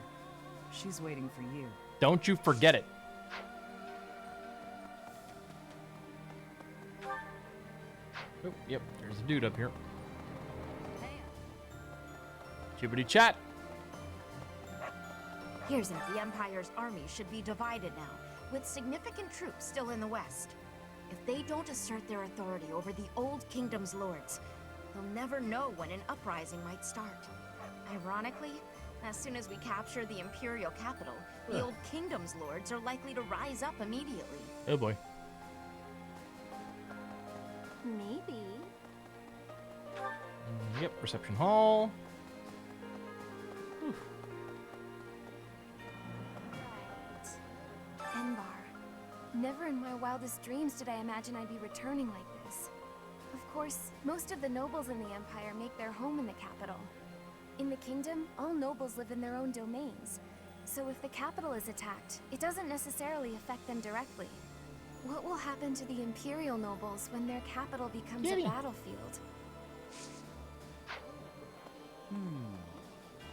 She's waiting for you. Don't you forget it. Oh, yep, there's a dude up here. Chibbity chat. Here's it. The Empire's army should be divided now, with significant troops still in the west. If they don't assert their authority over the Old Kingdom's lords, they'll never know when an uprising might start. Ironically, as soon as we capture the Imperial capital, the Old Kingdom's lords are likely to rise up immediately. Oh boy. Maybe. Yep, reception hall. Whew. Enbar. Never in my wildest dreams did I imagine I'd be returning like this. Of course, most of the nobles in the Empire make their home in the capital. In the kingdom, all nobles live in their own domains. So if the capital is attacked, it doesn't necessarily affect them directly. What will happen to the Imperial nobles when their capital becomes a battlefield?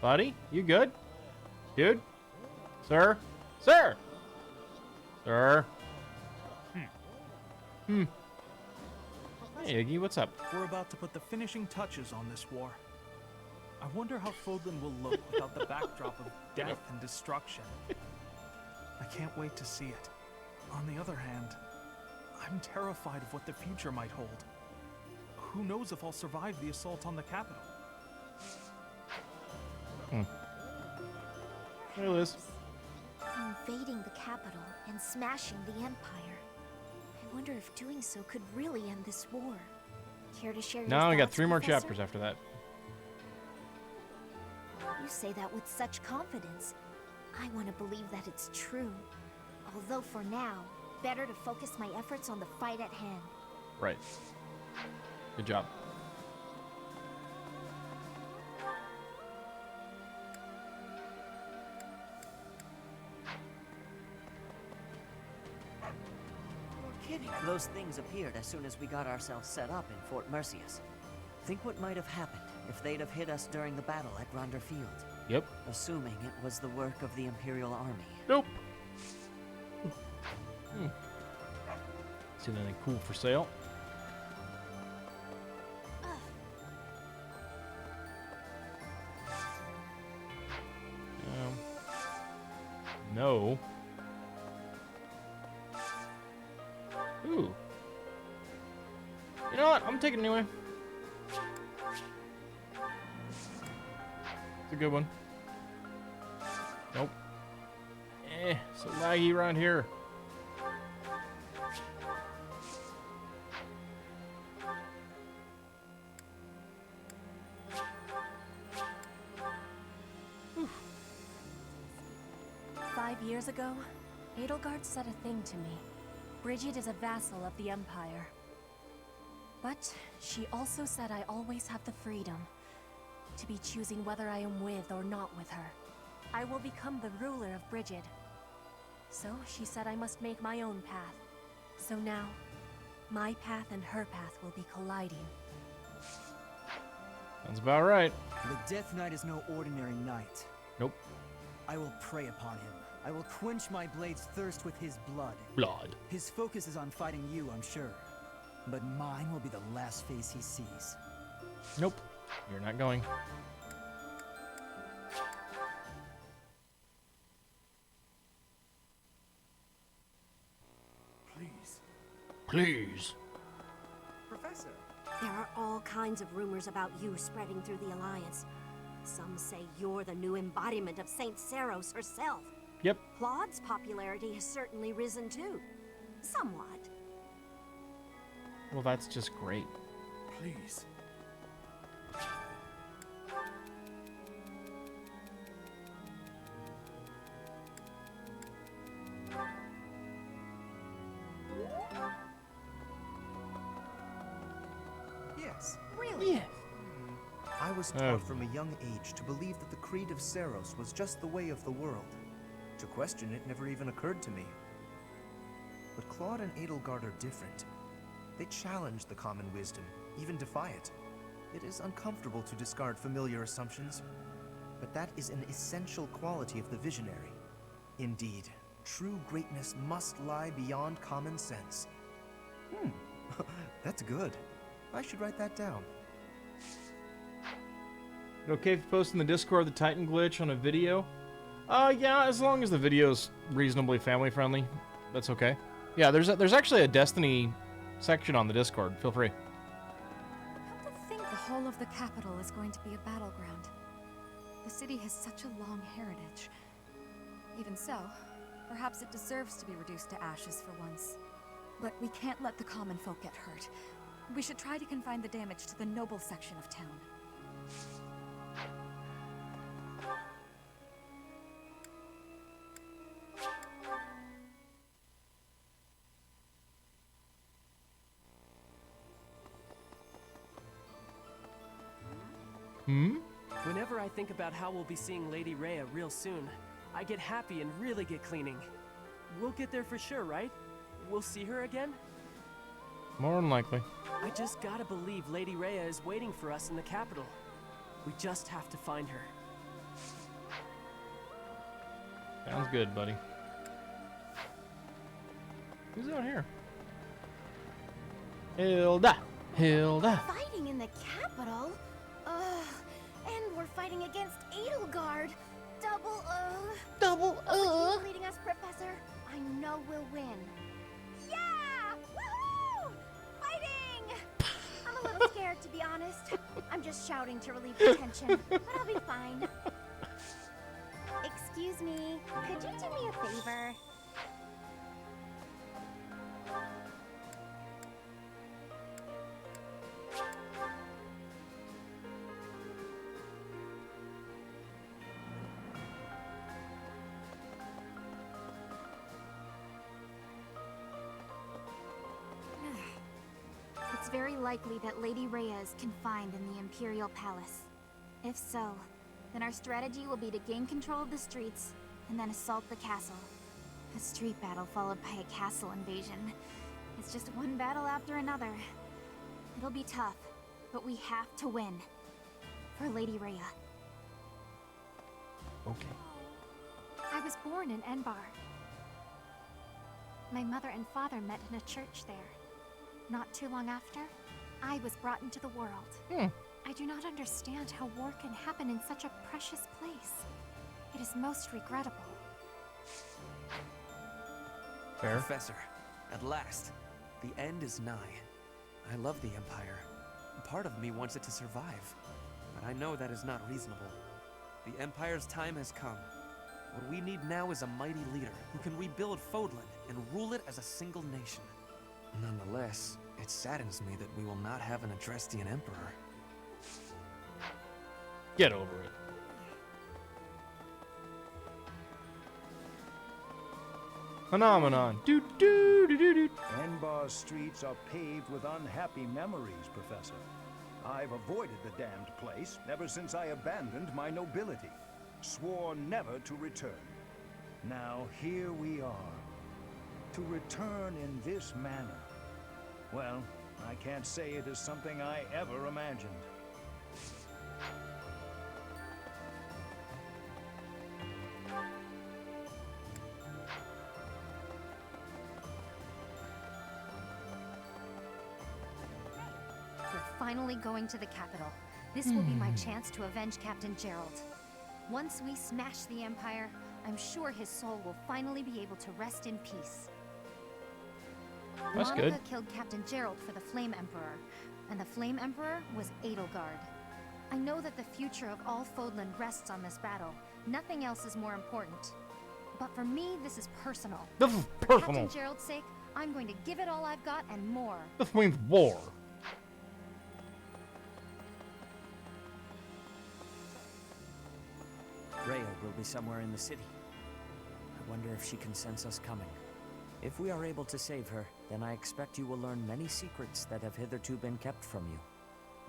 Buddy, you good? Dude? Sir? Sir! Sir? Hey, Iggy, what's up? We're about to put the finishing touches on this war. I wonder how Fodlan will look without the backdrop of death and destruction. I can't wait to see it. On the other hand, I'm terrified of what the future might hold. Who knows if I'll survive the assault on the capital? Hey, Liz. Invading the capital and smashing the Empire. I wonder if doing so could really end this war. Care to share your Now we got thoughts, 3 more Professor? chapters after that. You say that with such confidence. I want to believe that it's true. Although for now, better to focus my efforts on the fight at hand. Right. Good job. Those things appeared as soon as we got ourselves set up in Fort Mercius. Think what might have happened if they'd have hit us during the battle at Ronder Field. Yep. Assuming it was the work of the Imperial Army. Nope. See anything cool for sale? No. Ooh. You know what? I'm taking it anyway. It's a good one. Nope. So laggy around here. Whew. 5 years ago, Edelgard said a thing to me. Bridget is a vassal of the Empire. But she also said I always have the freedom to be choosing whether I am with or not with her. I will become the ruler of Bridget. So she said I must make my own path. So now, my path and her path will be colliding. Sounds about right. The Death Knight is no ordinary knight. Nope. I will prey upon him. I will quench my blade's thirst with his blood. Blood. His focus is on fighting you, I'm sure. But mine will be the last face he sees. Nope. You're not going. Please. Please. Professor. There are all kinds of rumors about you spreading through the Alliance. Some say you're the new embodiment of Saint Seros herself. Yep. Claude's popularity has certainly risen too. Somewhat. Well, that's just great. Please. Yes. Really? Yeah. I was taught from a young age to believe that the creed of Saros was just the way of the world. To question it never even occurred to me. But Claude and Edelgard are different. They challenge the common wisdom, even defy it. It is uncomfortable to discard familiar assumptions, but that is an essential quality of the visionary. Indeed, true greatness must lie beyond common sense. That's good. I should write that down. Okay if you post in the Discord the Titan glitch on a video? Yeah, as long as the video's reasonably family friendly, that's okay. Yeah, there's actually a Destiny section on the Discord. Feel free. Come to think, the whole of the capital is going to be a battleground. The city has such a long heritage. Even so, perhaps it deserves to be reduced to ashes for once. But we can't let the common folk get hurt. We should try to confine the damage to the noble section of town. Whenever I think about how we'll be seeing Lady Rhea real soon, I get happy and really get cleaning. We'll get there for sure, right? We'll see her again? More than likely. I just gotta believe Lady Rhea is waiting for us in the capital. We just have to find her. Sounds good, buddy. Who's out here? Hilda! Hilda! Fighting in the capital? And we're fighting against Edelgard. Double, Are you leading us, Professor? I know we'll win. Yeah! Woohoo! Fighting! I'm a little scared, to be honest. I'm just shouting to relieve the tension, but I'll be fine. Excuse me, could you do me a favor? It's very likely that Lady Rhea is confined in the Imperial Palace. If so, then our strategy will be to gain control of the streets and then assault the castle. A street battle followed by a castle invasion. It's just one battle after another. It'll be tough, but we have to win. For Lady Rhea. Okay. I was born in Enbar. My mother and father met in a church there. Not too long after, I was brought into the world. I do not understand how war can happen in such a precious place. It is most regrettable. Fair. Professor, at last, the end is nigh. I love the Empire. Part of me wants it to survive, but I know that is not reasonable. The Empire's time has come. What we need now is a mighty leader who can rebuild Fodlan and rule it as a single nation. Nonetheless, it saddens me that we will not have an Adrestian Emperor. Get over it. Phenomenon. Enbar's streets are paved with unhappy memories, Professor. I've avoided the damned place ever since I abandoned my nobility. Swore never to return. Now here we are. To return in this manner. Well, I can't say it is something I ever imagined. We're finally going to the capital. This will be my chance to avenge Captain Gerald. Once we smash the Empire, I'm sure his soul will finally be able to rest in peace. That's Monica good. killed Captain Gerald for the Flame Emperor, and the Flame Emperor was Edelgard. I know that the future of all Fodlan rests on this battle. Nothing else is more important. But for me, this is personal. This is For personal. Captain Gerald's sake, I'm going to give it all I've got and more. This means war. Rhea will be somewhere in the city. I wonder if she can sense us coming. If we are able to save her, then I expect you will learn many secrets that have hitherto been kept from you.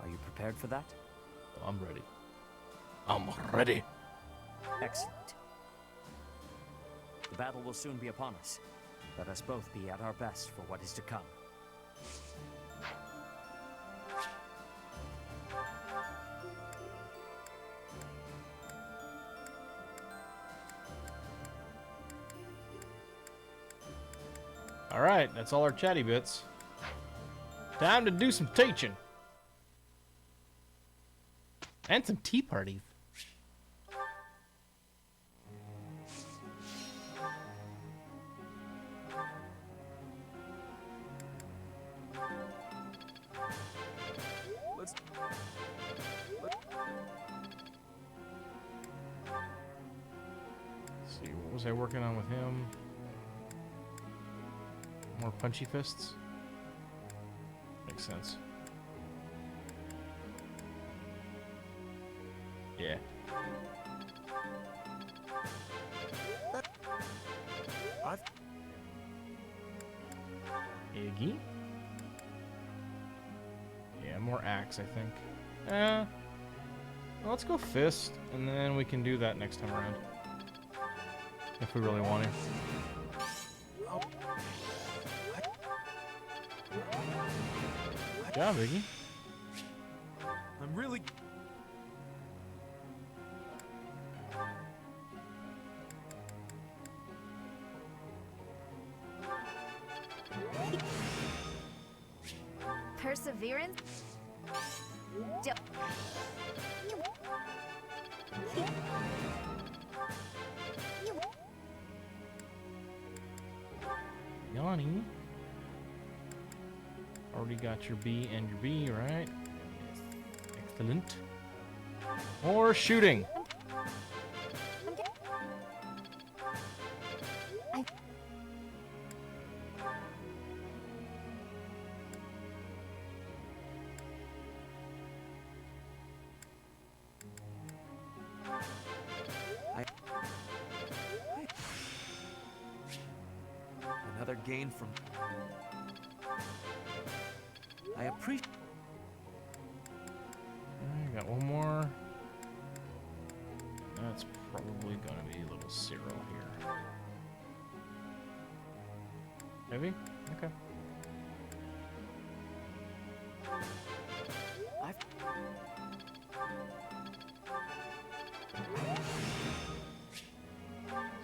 Are you prepared for that? I'm ready. I'm ready. Excellent. The battle will soon be upon us. Let us both be at our best for what is to come. Alright, that's all our chatty bits. Time to do some teaching. And some tea parties. Let's... See, what was I working on with him? More punchy fists? Makes sense. Yeah. Iggy? Yeah, more axe, I think. Well, let's go fist, and then we can do that next time around. If we really want to. Good job, Iggy. I'm really... Perseverance? Yanni. Already got your B and your B, right? Excellent. More shooting. Another gain from... I appreciate... I got one more. That's probably gonna be a little Cyril here. Maybe? Okay.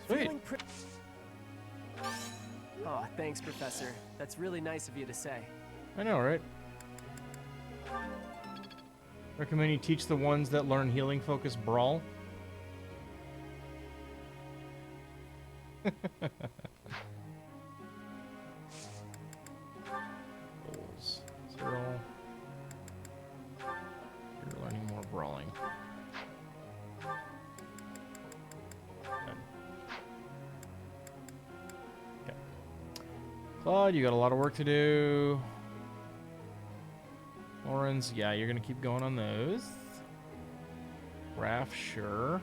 Sweet. Oh, thanks, Professor. That's really nice of you to say. I know, right? Recommend you teach the ones that learn healing focus brawl. Goals. 0. You're learning more brawling. Okay. Claude, you got a lot of work to do. Lawrence, yeah, you're gonna keep going on those. Raph, sure.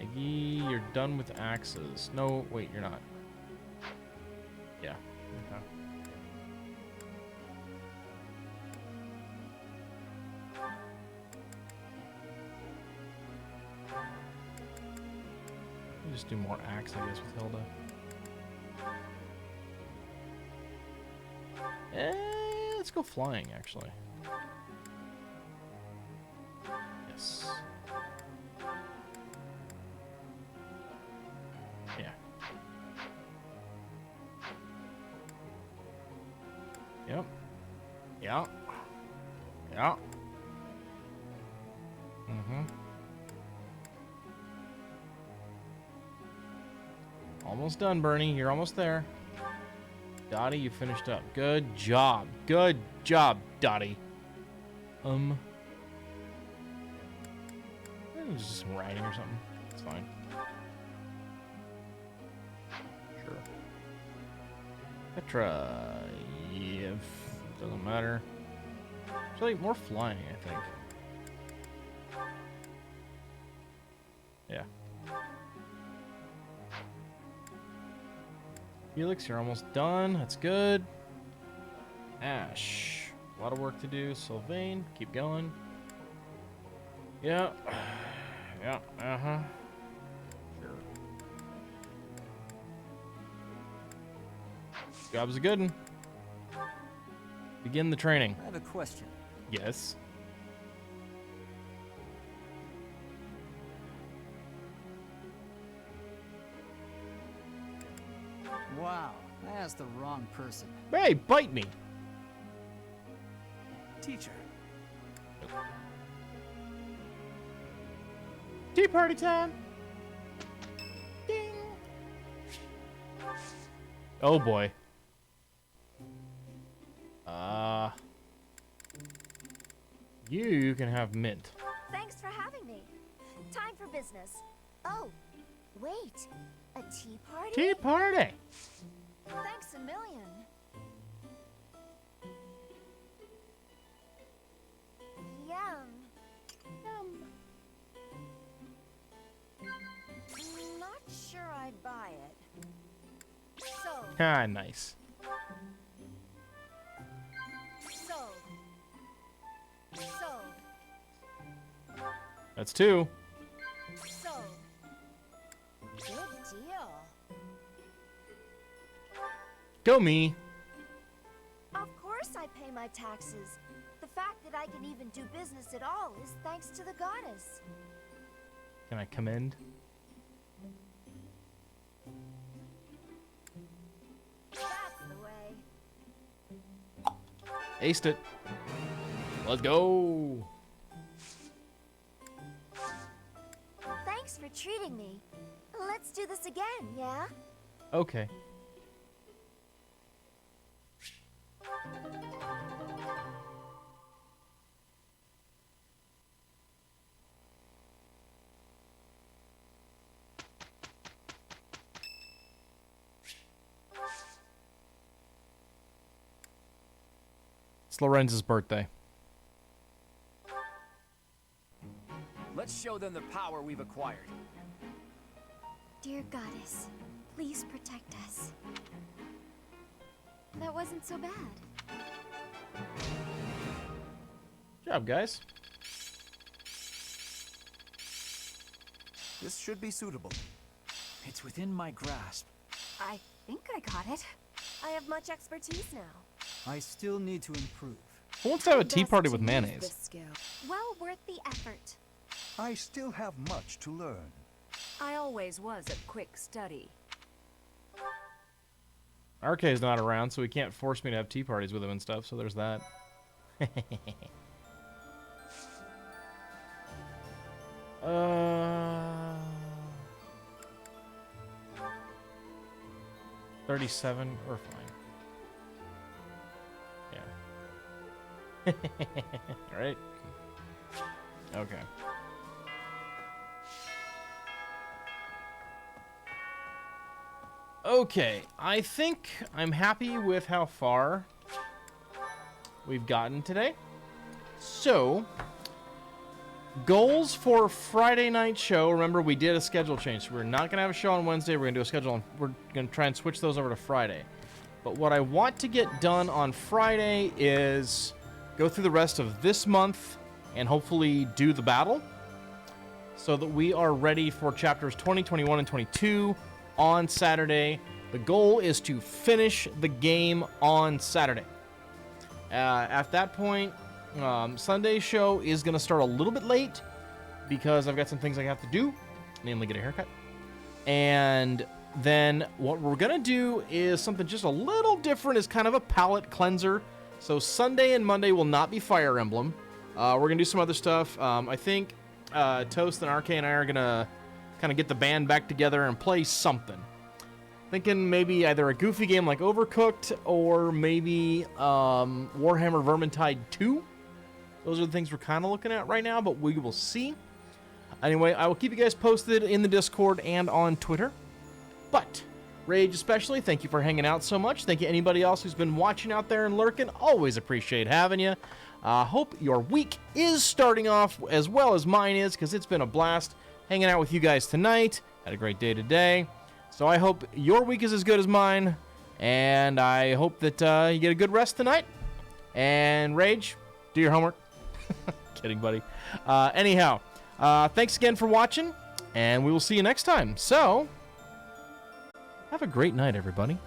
Iggy, you're done with axes. No, wait, you're not. Yeah, okay. We'll just do more axe, I guess, with Hilda. Let's go flying, actually. Yes. Yeah. Yep. Yeah. Yeah. Mm-hmm. Almost done, Bernie. You're almost there. Dottie, you finished up. Good job. Good job, Dottie. It was just some writing or something. It's fine. Sure. Petra. Yeah, doesn't matter. Actually, more flying, I think. Yeah. Felix, you're almost done. That's good. Ash. A lot of work to do. Sylvain, keep going. Yeah. Yeah, uh-huh. Sure. Job's a good one. Begin the training. I have a question. Yes. Wow, I asked the wrong person. Hey, bite me. Teacher. Tea party time. Ding. Oh boy. You can have mint. Thanks for having me. Time for business. Oh, wait. A tea party? Tea party. Thanks a million. Yum. Not sure I buy it. So. Ah, nice. That's two. So. Good deal. Go me. Of course I pay my taxes. The fact that I can even do business at all is thanks to the goddess. Can I commend? That's the way. Aced it. Let's go. Thanks for treating me. Let's do this again, yeah? Okay. It's Lorenz's birthday. Let's show them the power we've acquired. Dear goddess, please protect us. That wasn't so bad. Good job, guys. This should be suitable. It's within my grasp. I think I got it. I have much expertise now. I still need to improve. Who wants to have a tea party with mayonnaise? Well worth the effort. I still have much to learn. I always was a quick study. RK's not around, so he can't force me to have tea parties with him and stuff, so there's that. 37, we're fine. Yeah. Alright. Okay. Okay, I think I'm happy with how far we've gotten today. So, goals for Friday night show. Remember, we did a schedule change. So we're not going to have a show on Wednesday. We're going to do a schedule on, we're going to try and switch those over to Friday. But what I want to get done on Friday is go through the rest of this month and hopefully do the battle so that we are ready for chapters 20, 21, and 22 on Saturday. The goal is to finish the game on Saturday. At that point, Sunday's show is going to start a little bit late because I've got some things I have to do, namely get a haircut. And then what we're going to do is something just a little different, is kind of a palate cleanser. So Sunday and Monday will not be Fire Emblem. We're going to do some other stuff. I think Toast and RK and I are going to kind of get the band back together and play something. Thinking maybe either a goofy game like Overcooked or maybe Warhammer Vermintide 2. Those are the things we're kind of looking at right now, but we will see. Anyway, I will keep you guys posted in the Discord and on Twitter. But Rage especially, thank you for hanging out so much. Thank you anybody else who's been watching out there and lurking. Always appreciate having you. Hope your week is starting off as well as mine is, because it's been a blast hanging out with you guys tonight. Had a great day today. So I hope your week is as good as mine, and I hope that you get a good rest tonight. And Rage, do your homework. Kidding, buddy. Anyhow, thanks again for watching, and we will see you next time. So, have a great night, everybody.